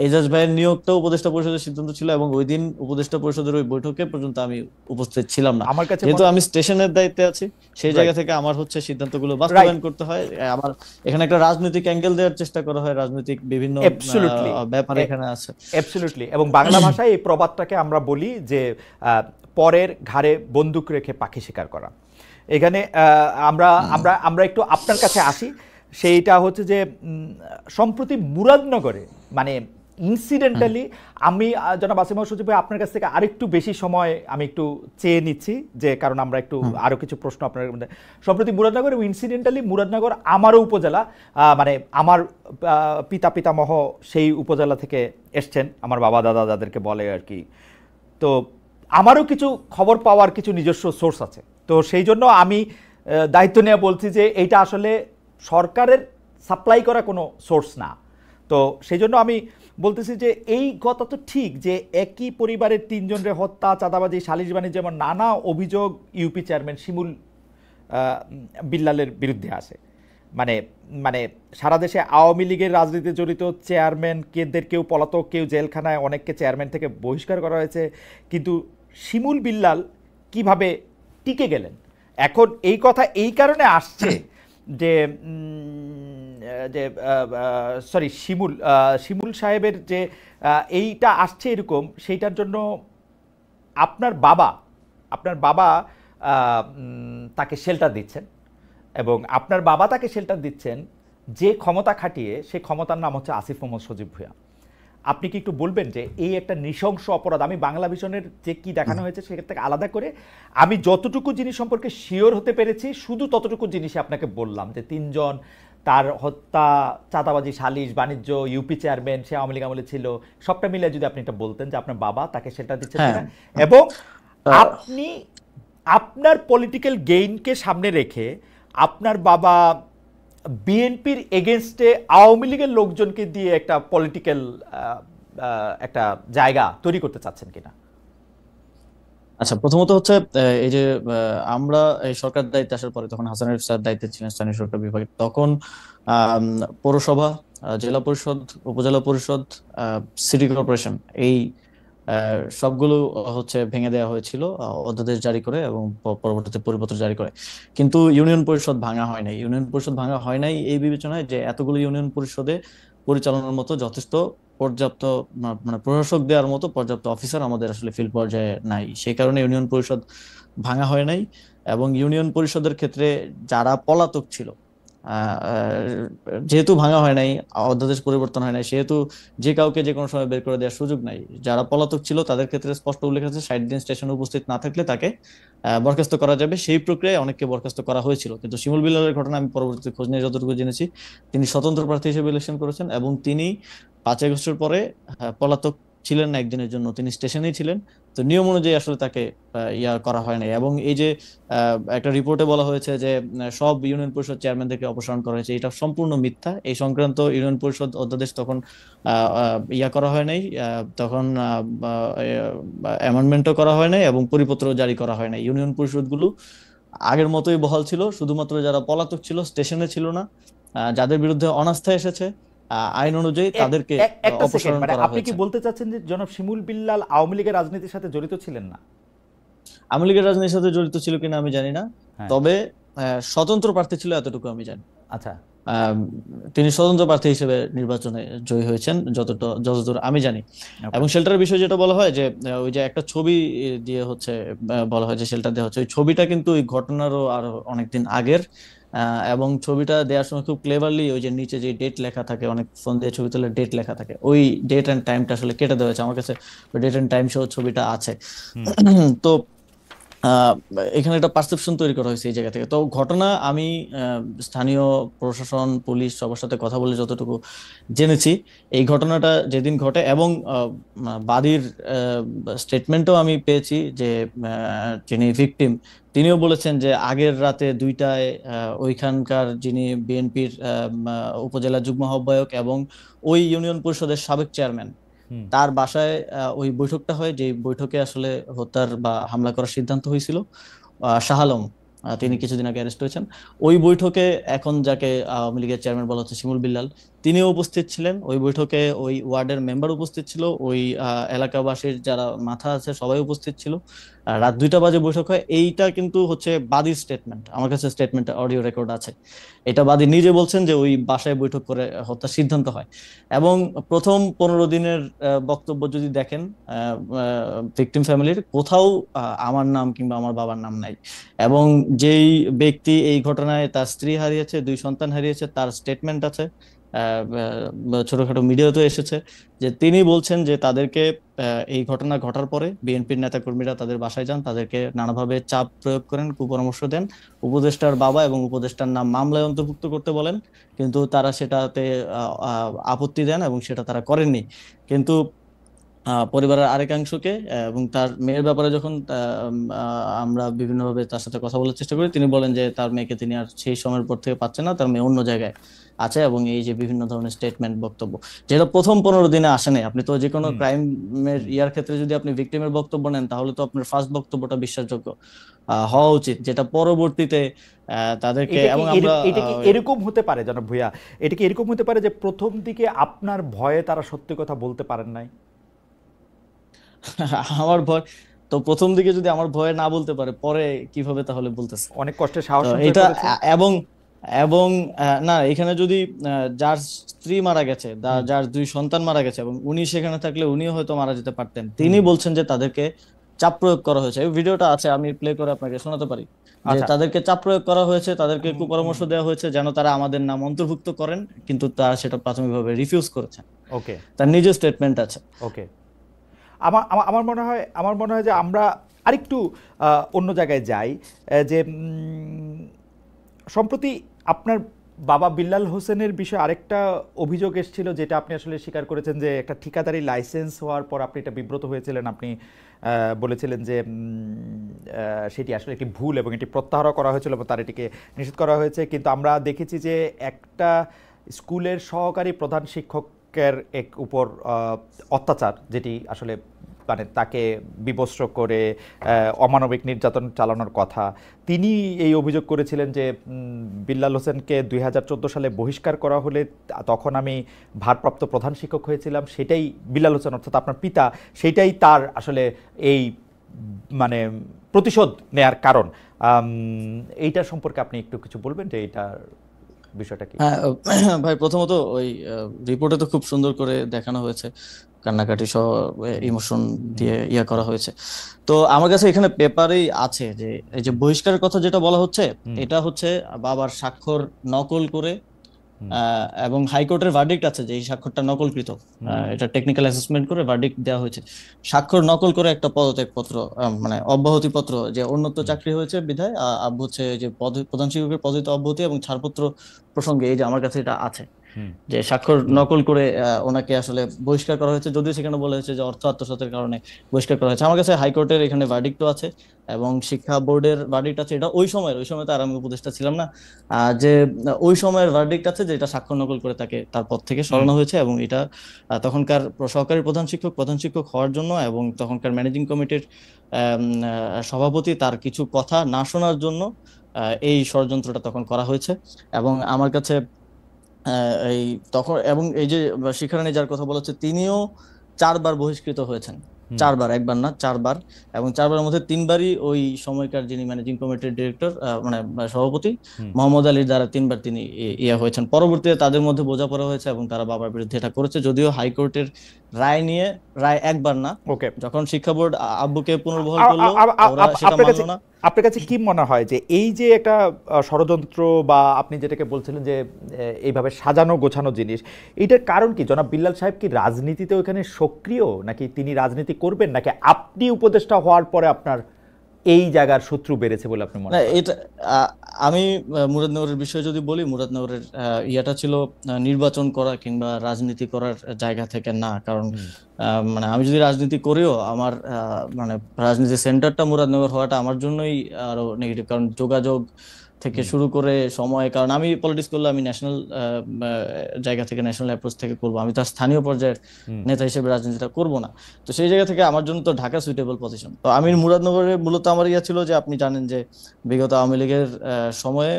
এজাজ ভাইয়ের নিয়োগটাও উপদেষ্টা পরিষদের সিদ্ধান্ত ছিল, এবং ওই দিন উপদেষ্টা পরিষদের ওই বৈঠকে পর্যন্ত আমি উপস্থিত ছিলাম না। আমার কাছে যেহেতু আমি স্টেশনের দায়িত্বে আছি, সেই জায়গা থেকে আমার হচ্ছে সিদ্ধান্তগুলো বাস্তবায়ন করতে হয়। আমার এখানে একটা রাজনৈতিক অ্যাঙ্গেল দেওয়ার চেষ্টা করা হয়, রাজনৈতিক বিভিন্ন ব্যাপার এখানে আছে। অ্যাবসলিউটলি। এবং বাংলা ভাষায় এই প্রবাদটাকে আমরা বলি যে পরের ঘাড়ে বন্দুক রেখে পাখি শিকার করা। এখানে আমরা আমরা আমরা একটু আপনার কাছে আসি। সেইটা হচ্ছে যে সম্প্রতি মুরাদনগরে মানে ইনসিডেন্টালি আমি জনাব আসিফ মাহমুদ সজীব ভাই আপনার কাছ থেকে আরেকটু বেশি সময় আমি একটু চেয়ে নিচ্ছি, যে কারণ আমরা একটু আরো কিছু প্রশ্ন আপনার মধ্যে। সম্প্রতি মুরাদনগর ইনসিডেন্টালি মুরাদনগর আমারও উপজেলা, মানে আমার পিতামহ সেই উপজেলা থেকে এসছেন, আমার বাবা দাদা যাদেরকে বলে আর কি। তো আমারও কিছু খবর পাওয়ার কিছু নিজস্ব সোর্স আছে, তো সেই জন্য আমি দায়িত্ব নিয়ে বলছি যে এইটা আসলে সরকারের সাপ্লাই করা কোনো সোর্স না। তো সেই জন্য আমি বলতেছি যে এই কথা তো ঠিক যে একই পরিবারের তিনজনের হত্যা, চাঁদাবাজি, সালিশ বাণিজ্য, যেমন নানা অভিযোগ ইউপি চেয়ারম্যান শিমুল বিল্লালের বিরুদ্ধে আসে। মানে মানে সারা দেশে আওয়ামী লীগের রাজনীতিতে জড়িত চেয়ারম্যান কেউ পলাতক, কেউ জেলখানায়, অনেককে চেয়ারম্যান থেকে বহিষ্কার করা হয়েছে, কিন্তু শিমুল বিল্লাল কিভাবে টিকে গেলেন? এখন এই কথা এই কারণে আসছে যে যে সরি শিমুল সাহেবের যে এইটা আসছে এরকম, সেইটার জন্য আপনার বাবা তাকে শেল্টার দিচ্ছেন, এবং আপনার বাবা তাকে শেল্টার দিচ্ছেন যে ক্ষমতা খাটিয়ে, সেই ক্ষমতার নাম হচ্ছে আসিফ মোহাম্মদ সজীব ভুঁইয়া। আপনি কি একটু বলবেন যে এই একটা নৃশংস অপরাধ, আমি বাংলা ভিশনের যে কি দেখানো হয়েছে সেখান থেকে আলাদা করে আমি যতটুকু জিনিস সম্পর্কে শিওর হতে পেরেছি শুধু ততটুকু জিনিসই আপনাকে বললাম, যে তিনজন, তার হত্যা, চাঁদাবাজি, সালিশ বাণিজ্য, ইউপি চেয়ারম্যান, সে আওয়ামী লীগ আমলে ছিল, সবটা মিলে যদি আপনি এটা বলতেন যে আপনার বাবা তাকে সেটা দিচ্ছেন কিনা, এবং আপনি আপনার পলিটিক্যাল গেইনকে সামনে রেখে আপনার বাবা বিএনপির এগেনস্টে আওয়ামী লীগের লোকজনকে দিয়ে একটা পলিটিক্যাল একটা জায়গা তৈরি করতে চাচ্ছেন কিনা। আচ্ছা, প্রথমত হচ্ছে এই যে আমরা এই সরকার দায়িত্বে আসার পরে, তখন হাসান আরিফ স্যার দায়িত্বে ছিলেন স্থানীয় সরকার বিভাগে, তখন পৌরসভা, জেলা পরিষদ, উপজেলা পরিষদ, সিটি কর্পোরেশন, এই সবগুলো হচ্ছে ভেঙে দেওয়া হয়েছিল অধ্যাদেশ জারি করে এবং পরবর্তীতে পরিপত্র জারি করে। কিন্তু ইউনিয়ন পরিষদ ভাঙা হয় নাই। ইউনিয়ন পরিষদ ভাঙা হয় নাই এই বিবেচনায় যে এতগুলো ইউনিয়ন পরিষদে পরিচালনার মতো যথেষ্ট পর্যাপ্ত মানে প্রশাসক দেওয়ার মতো পর্যাপ্ত অফিসার আমাদের আসলে ফিল্ড পর্যায়ে নাই, সেই কারণে ইউনিয়ন পরিষদ ভাঙা হয় নাই। এবং ইউনিয়ন পরিষদের ক্ষেত্রে যারা পলাতক ছিল, যেহেতু ভাঙা হয় নাই, অধ্যাদেশ পরিবর্তন হয় নাই, সেহেতু যে কাউকে যে কোনো সময় বের করে দেওয়ার সুযোগ নাই। যারা পলাতক ছিল তাদের ক্ষেত্রে স্পষ্ট উল্লেখ আছে 60 দিন স্টেশনে উপস্থিত না থাকলে তাকে বরখাস্ত করা যাবে। সেই প্রক্রিয়ায় অনেককে বরখাস্ত করা হয়েছিল। কিন্তু শিমুল বিল্লালের ঘটনা আমি পরবর্তীতে খোঁজ নিয়ে যতটুকু জেনেছি, তিনি স্বতন্ত্র প্রার্থী হিসেবে ইলেকশন করেছেন, এবং তিনি 5 আগস্টের পরে পলাতক ছিলেন না একদিনের জন্য, তিনি স্টেশনেই ছিলেন। তো নিয়ম অনুযায়ী আসলে তাকে ইয়া করা হয় নাই। এবং এই যে একটা রিপোর্টে বলা হয়েছে যে সব ইউনিয়ন পরিষদ চেয়ারম্যানদেরকে অপসারণ করা হয়েছে, এটা সম্পূর্ণ মিথ্যা। এই সংক্রান্ত ইউনিয়ন পরিষদ অধ্যাদেশ তখন ইয়া করা হয় নাই, তখন অ্যামেন্ডমেন্টও করা হয় নাই এবং পরিপত্র জারি করা হয় নাই। ইউনিয়ন পরিষদগুলো আগের মতোই বহাল ছিল, শুধুমাত্র যারা পলাতক ছিল, স্টেশনে ছিল না, যাদের বিরুদ্ধে অনাস্থা এসেছে, আইন অনুযায়ী তাদেরকে অপসারণ করা আপনি কি হয়েছে। বলতে চাচ্ছেন যে জনাব শিমুল বিল্লাল আওয়ামী লীগের রাজনীতির সাথে জড়িত ছিলেন না? আওয়ামী লীগের রাজনীতির সাথে জড়িত ছিল কিনা আমি জানি না, তবে স্বতন্ত্র প্রার্থী ছিল এতটুকু আমি জানি। আচ্ছা, তিনি স্বতন্ত্র প্রার্থী হিসেবে নির্বাচনে জয়ী হয়েছেন যতদূর আমি জানি। এবং শেল্টারের বিষয়ে যেটা বলা হয় যে ওই যে একটা ছবি দিয়ে হচ্ছে বলা হয় যে শেল্টার দেওয়া হচ্ছে, ওই ছবিটা কিন্তু ওই ঘটনারও আরো অনেকদিন আগের, এবং ছবিটা দেওয়ার সময় খুব ক্লেভারলি ওই যে নিচে যে ডেট লেখা থাকে, অনেক ফোন দিয়ে ছবি তুলে ডেট লেখা থাকে, ওই ডেট এন্ড টাইমটা আসলে কেটে দেওয়া হয়েছে। আমার কাছে ডেট এন্ড টাইম সহ ছবিটা আছে। হুম তো আহ, এখানে একটা পারসেপশন তৈরি করা হয়েছে এই জায়গা থেকে। তো ঘটনা আমি স্থানীয় প্রশাসন, পুলিশ সবার সাথে কথা বলে যতটুকু জেনেছি, এই ঘটনাটা যেদিন ঘটে এবং বাদীর স্টেটমেন্টও আমি পেয়েছি যে যিনি ভিকটিম তিনিও বলেছেন যে আগের রাতে 2টায় ওইখানকার যিনি বিএনপির উপজেলা যুগ্ম আহ্বায়ক এবং ওই ইউনিয়ন পরিষদের সাবেক চেয়ারম্যান, হুম তার বাসায় ওই বৈঠকটা হয়, যে বৈঠকে আসলে হত্যার বা হামলা করার সিদ্ধান্ত হয়েছিল। শাহ আলম, তিনি হুম কিছুদিন আগে অ্যারেস্ট হয়েছেন। ওই বৈঠকে এখন যাকে আওয়ামী লীগের চেয়ারম্যান বলা হচ্ছে শিমুল বিল্লাল, তিনিও উপস্থিত ছিলেন ওই বৈঠকে। ওই ওয়ার্ডের মেম্বার উপস্থিত ছিল, ওই এলাকাবাসীর যারা মাথা আছে সবাই উপস্থিত ছিল। রাত 2টা বাজে বৈঠক হয়। এইটা কিন্তু হচ্ছে বাদীর স্টেটমেন্ট, আমার কাছে স্টেটমেন্ট অডিও রেকর্ড আছে। এটা বাদী নিজে বলছেন যে ওই বাসায় বৈঠক করে হত্যার সিদ্ধান্ত হয়। এবং প্রথম 15 দিনের বক্তব্য যদি দেখেন, ভিকটিম ফ্যামিলির কোথাও আমার নাম কিংবা আমার বাবার নাম নাই। এবং যেই ব্যক্তি এই ঘটনায় তার স্ত্রী হারিয়েছে, 2 সন্তান হারিয়েছে, তার স্টেটমেন্ট আছে, ছোটখাটো মিডিয়াতে এসেছে, যে তিনি বলছেন যে তাদেরকে এই ঘটনা ঘটার পরে বিএনপির নেতাকর্মীরা তাদের বাসায় যান, তাদেরকে নানাভাবে চাপ প্রয়োগ করেন, কুপরামর্শ দেন, উপদেষ্টার বাবা এবং উপদেষ্টার নাম মামলায় অন্তর্ভুক্ত করতে বলেন, কিন্তু তারা সেটাতে আপত্তি দেন এবং সেটা তারা করেননি। কিন্তু পরিবারের আরেকাংশকে এবং তার মেয়ের ব্যাপারে যখন আমরা বিভিন্নভাবে তার সাথে কথা বলার চেষ্টা করি, তিনি বলেন যে তার মেয়েকে তিনি আর সেই সময়ের পর থেকে পাচ্ছেন না, তার মেয়ে অন্য জায়গায় আছে। এবং এই যে বিভিন্ন ধরনের স্টেটমেন্ট, বক্তব্য, যেটা প্রথম 15 দিনে আসে নাই। আপনি তো যে কোনো হুম ক্রাইমের ইয়ার ক্ষেত্রে যদি আপনি ভিকটিমের বক্তব্য নেন, তাহলে তো আপনার ফার্স্ট বক্তব্যটা বিশ্বাসযোগ্য হওয়া উচিত, যেটা পরবর্তীতে তাদেরকে এবং আমরা এটা কি এরকম হতে পারে জনাব ভূঁইয়া, এটা কি এরকম হতে পারে যে প্রথম দিকে আপনার ভয়ে তারা সত্যি কথা বলতে পারেন নাই? আমার ভয়, তো প্রথম দিকে যদি আমার ভয়ে না বলতে পারে, পরে কিভাবে তাহলে বলতেছে? অনেক কষ্টে তো সাহস সঞ্চয় এটা করেছে। এবং এবং না, এখানে যদি যার স্ত্রী মারা গেছে, হুম যার 2 সন্তান মারা গেছে, এবং উনি সেখানে থাকলে উনিও হয়তো মারা যেতে পারতেন, হুম তিনি বলছেন যে তাদেরকে চাপ প্রয়োগ করা হয়েছে। এই ভিডিওটা আছে, আমি প্লে করে আপনাকে শোনাতে পারি, যে আচ্ছা। তাদেরকে চাপ প্রয়োগ করা হয়েছে, তাদেরকে উম, উম, কুপরামর্শ দেওয়া হয়েছে যেন তারা আমাদের নাম অন্তর্ভুক্ত করেন, কিন্তু তারা সেটা প্রাথমিকভাবে রিফিউজ করেছেন। ওকে তার নিজের স্টেটমেন্ট আছে। ওকে। আমার মনে হয় যে আমরা আরেকটু অন্য জায়গায় যাই। যে সম্প্রতি আপনার বাবা বিল্লাল হোসেনের বিষয়ে আরেকটা অভিযোগ এসেছিল, যেটা আপনি আসলে স্বীকার করেছেন, যে একটা ঠিকাদারি লাইসেন্স হওয়ার পর আপনি এটা বিব্রত হয়েছিলেন। আপনি বলেছিলেন যে সেটি আসলে একটি ভুল এবং এটি প্রত্যাহারও করা হয়েছিল এবং তার এটিকে নিষেধ করা হয়েছে। কিন্তু আমরা দেখেছি যে একটা স্কুলের সহকারী প্রধান শিক্ষকের উপর অত্যাচার, যেটি আসলে মানে তাকে বিবস্ত্র করে অমানবিক নির্যাতন চালানোর কথা, তিনি এই অভিযোগ করেছিলেন যে বিল্লাল হোসেনকে 2014 সালে বহিষ্কার করা হলে তখন আমি ভারপ্রাপ্ত প্রধান শিক্ষক হয়েছিলাম, সেটাই বিল্লাল হোসেন অর্থাৎ আপনার পিতা, সেটাই তার আসলে এই মানে প্রতিশোধ নেয়ার কারণ। এইটার সম্পর্কে আপনি একটু কিছু বলবেন যে এইটার বিষয়টা কি? হ্যাঁ, ভাই, প্রথমত ওই রিপোর্টে তো খুব সুন্দর করে দেখানো হয়েছে, কান্নাকাটি সহ হুম ইমোশন হুম দিয়ে ইয়া করা হয়েছে। তো আমার কাছে এখানে পেপারেই আছে যে এই যে বহিষ্কারের কথা যেটা বলা হচ্ছে, হুম এটা হচ্ছে বাবার স্বাক্ষর নকল করে, হুম এবং হাইকোর্টের ভার্ডিক্ট আছে যে এই স্বাক্ষরটা নকলকৃত। হুম এটা টেকনিক্যাল অ্যাসেসমেন্ট করে ভার্ডিক্ট দেওয়া হয়েছে। স্বাক্ষর নকল করে একটা পদত্যাগ পত্র, মানে অব্যাহতি পত্র, যে অন্যত্র হুম চাকরি হয়েছে বিধায় আব্বু হচ্ছে যে প্রধান শিক্ষকের পদে অব্যাহতি এবং ছাড়পত্র প্রসঙ্গে, এই যে আমার কাছে এটা আছে, হুম যে স্বাক্ষর হুম নকল করে ওনাকে আসলে বহিষ্কার করা হয়েছে, যদিও সেখানে বলা হয়েছে যে অর্থ আত্মসাতের কারণে বহিষ্কার করা হয়েছে। আমার কাছে হাইকোর্টের এখানে ভার্ডিক্টও আছে এবং শিক্ষা বোর্ডের ভার্ডিক্ট আছে। এটা ওই সময় তো আর আমি উপদেষ্টা ছিলাম না, যে ওই সময়ের ভার্ডিক্ট আছে যে এটা স্বাক্ষর নকল করে তাকে তার পদ থেকে হুম সরানো হয়েছে। এবং এটা তখনকার সহকারী প্রধান শিক্ষক হওয়ার জন্য এবং তখনকার ম্যানেজিং কমিটির সভাপতি তার কিছু কথা না শোনার জন্য এই ষড়যন্ত্রটা তখন করা হয়েছে। এবং আমার কাছে এই তখন, এবং এই যে শিখারানী যার কথা বলা হচ্ছে, তিনিও 4বার বহিষ্কৃত হয়েছেন। হুম 4বার, একবার না, 4বার। এবং 4বারের মধ্যে 3বারই ওই সময়কার যিনি ম্যানেজিং কমিটির ডিরেক্টর, মানে সভাপতি হুম মোহাম্মদ আলীর দ্বারা 3বার তিনি ইয়া হয়েছেন। পরবর্তীতে তাদের মধ্যে বোঝাপড়া হয়েছে এবং তারা বাবার বিরুদ্ধে এটা করেছে, যদিও হাইকোর্টের রায় নিয়ে, রায় একবার না, ওকে। যখন শিক্ষা বোর্ড আব্বুকে পুনর্বহাল করলো ওরা সেটা আপনার কাছে মানলো না। আপনার কাছে কি মনে হয় যে এই যে একটা ষড়যন্ত্র বা আপনি যেটাকে বলছিলেন যে এইভাবে সাজানো গোছানো জিনিস, এটার কারণ কি? জনাব বিল্লাল সাহেব কি রাজনীতিতে ওখানে সক্রিয়, নাকি তিনি রাজনীতি করবেন, নাকি আপনি উপদেষ্টা হওয়ার পরে আপনার এই জায়গার শত্রু বেড়েছে বলে আপনি মনে না করেন? এটা আমি মুরাদনগরের বিষয়ে যদি বলি, মুরাদনগরের ইয়াটা ছিল নির্বাচন করা কিংবা রাজনীতি করার জায়গা থেকে না। কারণ হুম। মানে আমি যদি রাজনীতি করিও, আমার মানে রাজনীতির সেন্টারটা মুরাদনগর হওয়াটা আমার জন্যই আরো নেগেটিভ। কারণ যোগাযোগ থেকে হুম। শুরু করে সময়, কারণ আমি পলিটিক্স করলে আমি ন্যাশনাল জায়গা থেকে, ন্যাশনাল অ্যাপ্রোচ থেকে করবো, আমি তার স্থানীয় পর্যায়ের হুম। নেতা হিসেবে রাজনীতিটা করব না। তো সেই জায়গা থেকে আমার জন্য তো ঢাকা সুইটেবল পজিশন। তো আমি মুরাদনগরে মূলত আমার ইয়া ছিল যে, আপনি জানেন যে বিগত আওয়ামী লীগের সময়ে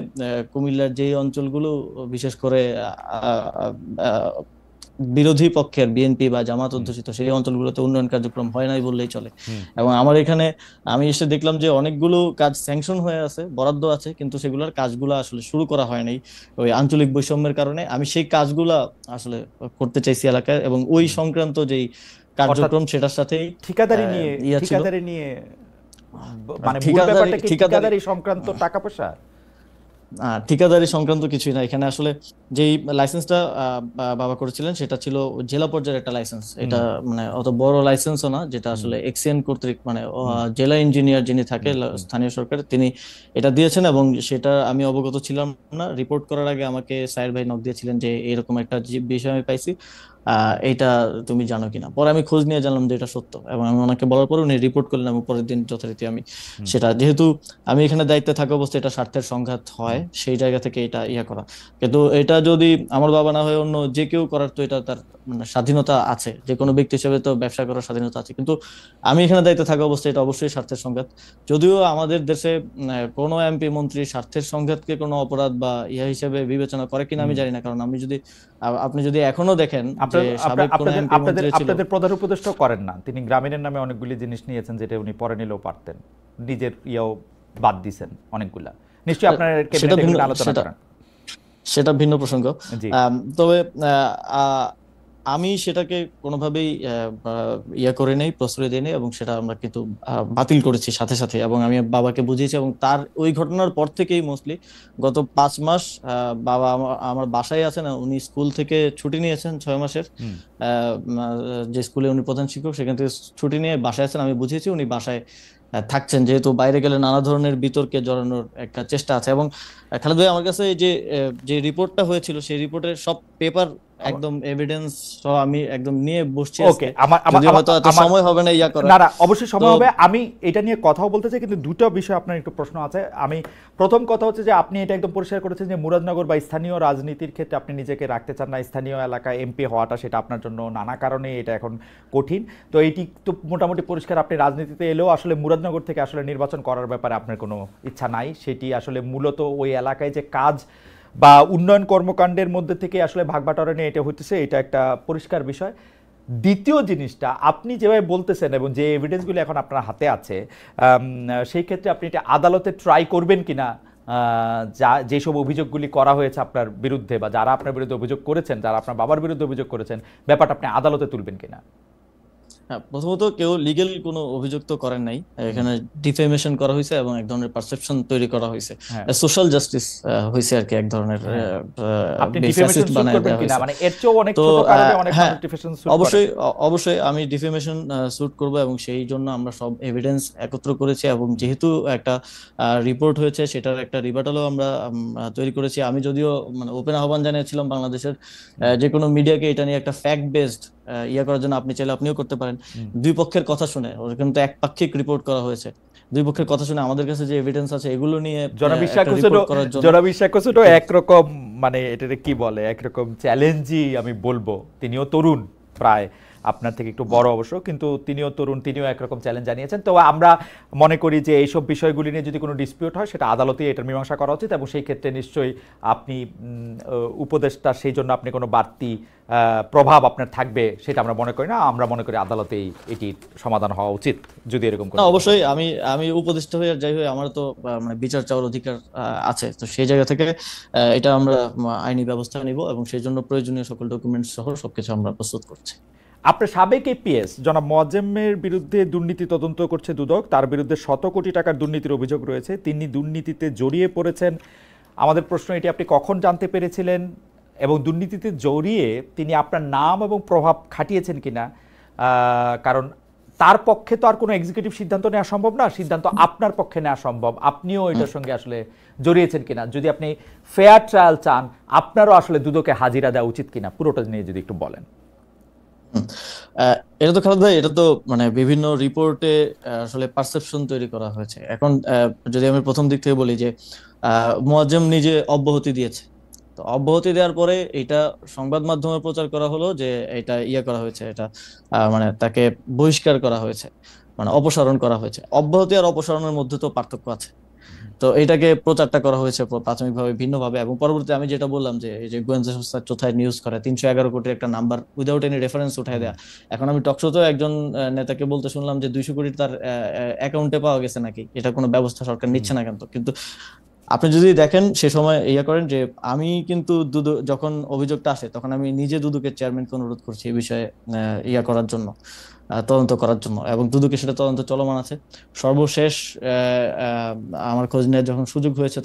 কুমিল্লার যেই অঞ্চলগুলো বিশেষ করে আহ, আহ, বিরোধী পক্ষের বিএনপি বা জামাত হুম। অধ্যুষিত সেই অঞ্চলগুলোতে উন্নয়ন কার্যক্রম হয় নাই বললেই চলে। হুম। এবং আমার এখানে আমি এসে দেখলাম যে অনেকগুলো কাজ স্যাংশন হয়ে আছে, বরাদ্দ আছে, কিন্তু সেগুলোর কাজগুলো আসলে শুরু করা হয় নাই ওই আঞ্চলিক বৈষম্যের কারণে। আমি সেই কাজগুলা আসলে করতে চাইছি এলাকায়, এবং ওই হুম। সংক্রান্ত যেই অর্থাৎ কার্যক্রম সেটার সাথেই ঠিকাদারি নিয়ে, ইয়া ছিল। ঠিকাদারি নিয়ে মানে মূল ঠিকাদারি ব্যাপারটা কি ঠিকাদারি ঠিকাদারি সংক্রান্ত টাকা পয়সা? ঠিকাদারি সংক্রান্ত কিছুই না এখানে আসলে। যেই লাইসেন্সটা বাবা করেছিলেন সেটা ছিল জেলা পর্যায়ের একটা লাইসেন্স। হুম। এটা মানে অত বড় লাইসেন্সও না, যেটা হুম। আসলে এক্সিএন কর্তৃক মানে হুম। জেলা ইঞ্জিনিয়ার যিনি থাকে হুম। হুম। স্থানীয় সরকারের, তিনি এটা দিয়েছেন। এবং সেটা আমি অবগত ছিলাম না। রিপোর্ট করার আগে আমাকে সাইর ভাই নক দিয়েছিলেন যে এরকম একটা বিষয় আমি পাইছি, এইটা তুমি জানো কিনা। পরে আমি খোঁজ নিয়ে জানলাম যে এটা সত্য, এবং আমি ওনাকে বলার পরে উনি রিপোর্ট করলেন, এবং পরের দিন যথারীতি আমি হুম। সেটা, যেহেতু আমি এখানে দায়িত্বে থাকা অবস্থায় এটা স্বার্থের সংঘাত হয়, হুম। সেই জায়গা থেকে এটা ইয়া করা। কিন্তু এটা যদি আমার বাবা না হয়ে অন্য যে কেউ করার, তো এটা তার মানে স্বাধীনতা আছে, যে কোনো ব্যক্তি হিসেবে তো ব্যবসা করার স্বাধীনতা আছে। কিন্তু আমি এখানে দায়িত্বে থাকা অবস্থায় এটা অবশ্যই স্বার্থের সংঘাত। যদিও আমাদের দেশে কোনো এমপি মন্ত্রী স্বার্থের সংঘাতকে কোনো অপরাধ বা ইয়া হিসেবে বিবেচনা করে কিনা আমি হুম। জানি না। কারণ আমি যদি আপনি যদি এখনো দেখেন যে আপনার সাবেক কোন আপনাদের এমপি আপনাদের মন্ত্রী ছিল। আপনাদের প্রধান উপদেষ্টাও করেন না, তিনি গ্রামীণের নামে অনেকগুলি জিনিস নিয়েছেন যেটা উনি পরে নিলেও পারতেন, নিজের ইয়েও বাদ দিছেন অনেকগুলা। নিশ্চয়ই আপনার সেটা ক্যাবিনেটে ভিন্ন, এগুলো আলোচনা সেটা করেন। সেটা ভিন্ন প্রসঙ্গ। জি। তবে আহ, আমি সেটাকে কোনোভাবেই ইয়ে করে নেই, প্রশ্রয় দিই নেই, এবং সেটা আমরা কিন্তু বাতিল করেছি সাথে সাথে। এবং আমি বাবাকে বুঝিয়েছি, এবং তার ওই ঘটনার পর থেকেই মোস্টলি গত 5 মাস বাবা আমার বাসায় আছেন। উনি স্কুল থেকে ছুটি নিয়েছেন 6 মাসের। হুম। যে স্কুলে উনি প্রধান শিক্ষক, সেখান থেকে ছুটি নিয়ে বাসায় আছেন। আমি বুঝিয়েছি উনি বাসায় থাকছেন, যেহেতু বাইরে গেলে নানা ধরনের বিতর্কে জড়ানোর একটা চেষ্টা আছে। এবং খালেদ ভাই, আমার কাছে এই যে যে রিপোর্টটা হয়েছিল, সেই রিপোর্টের সব পেপার একদম এভিডেন্স সহ আমি একদম নিয়ে বসছি ওকে, আজকে। আমার আমার যদিও আমার হয়তো এত আমার সময় হবে না ইয়া করার। না না, অবশ্যই তো সময় হবে। আমি এটা নিয়ে কথাও বলতে চাই, কিন্তু দুটো বিষয় আপনার একটু প্রশ্ন আছে। আমি প্রথম কথা হচ্ছে যে আপনি এটা একদম পরিষ্কার করেছেন যে মুরাদনগর বা স্থানীয় রাজনীতির ক্ষেত্রে আপনি নিজেকে রাখতে চান না, স্থানীয় এলাকায় এমপি হওয়াটা সেটা আপনার জন্য নানা কারণে এটা এখন কঠিন। তো এইটি তো মোটামুটি পরিষ্কার, আপনি রাজনীতিতে এলেও আসলে মুরাদনগর থেকে আসলে নির্বাচন করার ব্যাপারে আপনার কোনো ইচ্ছা নাই। সেটি আসলে মূলত ওই এলাকায় যে কাজ বা উন্নয়ন কর্মকাণ্ডের মধ্যে থেকে আসলে ভাগবাটোয়ারা নিয়ে এটা হইতেছে, এটা একটা পরিষ্কার বিষয়। দ্বিতীয় জিনিসটা, আপনি যেভাবে বলতেছেন এবং যে এভিডেন্সগুলো এখন আপনার হাতে আছে, সেই ক্ষেত্রে আপনি এটা আদালতে ট্রাই করবেন কিনা, যা যেসব অভিযোগগুলি করা হয়েছে আপনার বিরুদ্ধে বা যারা আপনার বিরুদ্ধে অভিযোগ করেছেন, যারা আপনার বাবার বিরুদ্ধে অভিযোগ করেছেন, ব্যাপারটা আপনি আদালতে তুলবেন কিনা? হ্যাঁ, প্রথমত কেউ লিগেল কোনো অভিযোগ তো করেন নাই। হুম। এখানে ডিফেমেশন করা হয়েছে এবং এক ধরনের পারসেপশন তৈরি করা হয়েছে। হ্যাঁ। সোশ্যাল জাস্টিস হয়েছে আর কি, এক ধরনের হ্যাঁ। আপনি ডিফেমেশন ফ্যাসিস্ট স্যুট বানায় করবেন দেওয়া কিনা, হয়েছে। মানে এর চেয়েও অনেক তো ছোট কারণে অনেক হ্যাঁ, মানুষ ডিফেমেশন স্যুট করে। অবশ্যই অবশ্যই আমি ডিফেমেশন স্যুট করব, এবং সেই জন্য আমরা সব এভিডেন্স একত্র করেছি। এবং হুম। যেহেতু একটা রিপোর্ট হয়েছে, সেটার একটা রিবাটালও আমরা তৈরি করেছি। আমি যদিও মানে ওপেন আহ্বান জানিয়েছিলাম বাংলাদেশের হুম। যে কোনো মিডিয়াকে এটা নিয়ে একটা ফ্যাক্ট বেসড ইয়ে করার জন্য। আপনি চাইলে আপনিও করতে পারেন। হুম। দুই পক্ষের কথা শুনে, ওর কিন্তু একপাক্ষিক রিপোর্ট করা হয়েছে। দুই পক্ষের কথা শুনে আমাদের কাছে যে এভিডেন্স আছে এগুলো নিয়ে জনাব ইশাক একটা হোসেনও রিপোর্ট করার জন্য। জনাব ইশাক হোসেনও একরকম, মানে এটাকে কি বলে, একরকম চ্যালেঞ্জই আমি বলবো। তিনিও তরুণ, প্রায় আপনার থেকে একটু বড় অবশ্য, কিন্তু তিনিও তরুণ, তিনিও একরকম চ্যালেঞ্জ জানিয়েছেন। তো আমরা মনে করি যে এইসব বিষয়গুলি নিয়ে যদি কোনো ডিসপিউট হয়, সেটা আদালতেই এটার মীমাংসা করা উচিত। এবং সেই ক্ষেত্রে নিশ্চয়ই আপনি উপদেষ্টা, সেই জন্য আপনি কোনো বাড়তি প্রভাব আপনার থাকবে সেটা আমরা মনে করি না। আমরা মনে করি আদালতেই এটির সমাধান হওয়া উচিত, যদি এরকম না, কোনো। অবশ্যই আমি আমি উপদেষ্টা হয়ে আর যাই হই, আমার তো মানে বিচার চাওয়ার অধিকার আছে। তো সেই জায়গা থেকে এটা আমরা আইনি ব্যবস্থা নিব, এবং সেই জন্য প্রয়োজনীয় সকল ডকুমেন্টস সহ সবকিছু আমরা প্রস্তুত করছি। আপনার সাবেক এপিএস জনাব মোয়াজ্জেমের বিরুদ্ধে দুর্নীতি তদন্ত করছে দুদক, তার বিরুদ্ধে 100 কোটি টাকার দুর্নীতির অভিযোগ রয়েছে, তিনি দুর্নীতিতে জড়িয়ে পড়েছেন। আমাদের প্রশ্ন এটি, আপনি কখন জানতে পেরেছিলেন এবং দুর্নীতিতে জড়িয়ে তিনি আপনার নাম এবং প্রভাব খাটিয়েছেন কিনা? কারণ তার পক্ষে তো আর কোনো এক্সিকিউটিভ সিদ্ধান্ত নেওয়া সম্ভব না, সিদ্ধান্ত আপনার পক্ষে নেওয়া সম্ভব। আপনিও এটার সঙ্গে আসলে জড়িয়েছেন কিনা, যদি আপনি ফেয়ার ট্রায়াল চান, আপনারও আসলে দুদকে হাজিরা দেওয়া উচিত কিনা, পুরোটা নিয়ে যদি একটু বলেন। হুম। এটা তো খালেদ ভাই, এটা তো মানে বিভিন্ন রিপোর্টে আসলে পারসেপশন তৈরি করা হয়েছে। এখন যদি আমি প্রথম দিক থেকে বলি যে মোয়াজ্জেম নিজে অব্যাহতি দিয়েছে, তো অব্যাহতি দেওয়ার পরে এটা সংবাদ মাধ্যমে প্রচার করা হলো যে এটা করা হয়েছে, এটা মানে তাকে বহিষ্কার করা হয়েছে, মানে অপসারণ করা হয়েছে। অব্যাহতি আর অপসারণের মধ্যে তো পার্থক্য আছে। তো এটাকে প্রচারটা করা হয়েছে প্রাথমিকভাবে ভিন্নভাবে, এবং পরবর্তীতে আমি যেটা বললাম যে এই যে গোয়েন্দা সংস্থা চোথায় নিউজ করে 311 কোটির একটা নাম্বার উইদাউট এনি রেফারেন্স উঠাই দেয়া। এখন আমি টকশোতেও একজন নেতাকে বলতে শুনলাম যে 200 কোটি তার অ্যাকাউন্টে পাওয়া গেছে নাকি, এটা কোনো ব্যবস্থা সরকার নিচ্ছে না কেন? কিন্তু আপনি যদি দেখেন সে সময় করেন যে আমি কিন্তু যখন অভিযোগটা আসে তখন আমি নিজে দুদকের চেয়ারম্যানকে অনুরোধ করছি এই বিষয়ে করার জন্য, তদন্ত করার জন্য, এবং দুদকে সেটা তদন্ত চলমান আছে। সর্বশেষ আমার খোঁজ নেওয়ার যখন সুযোগ হয়েছে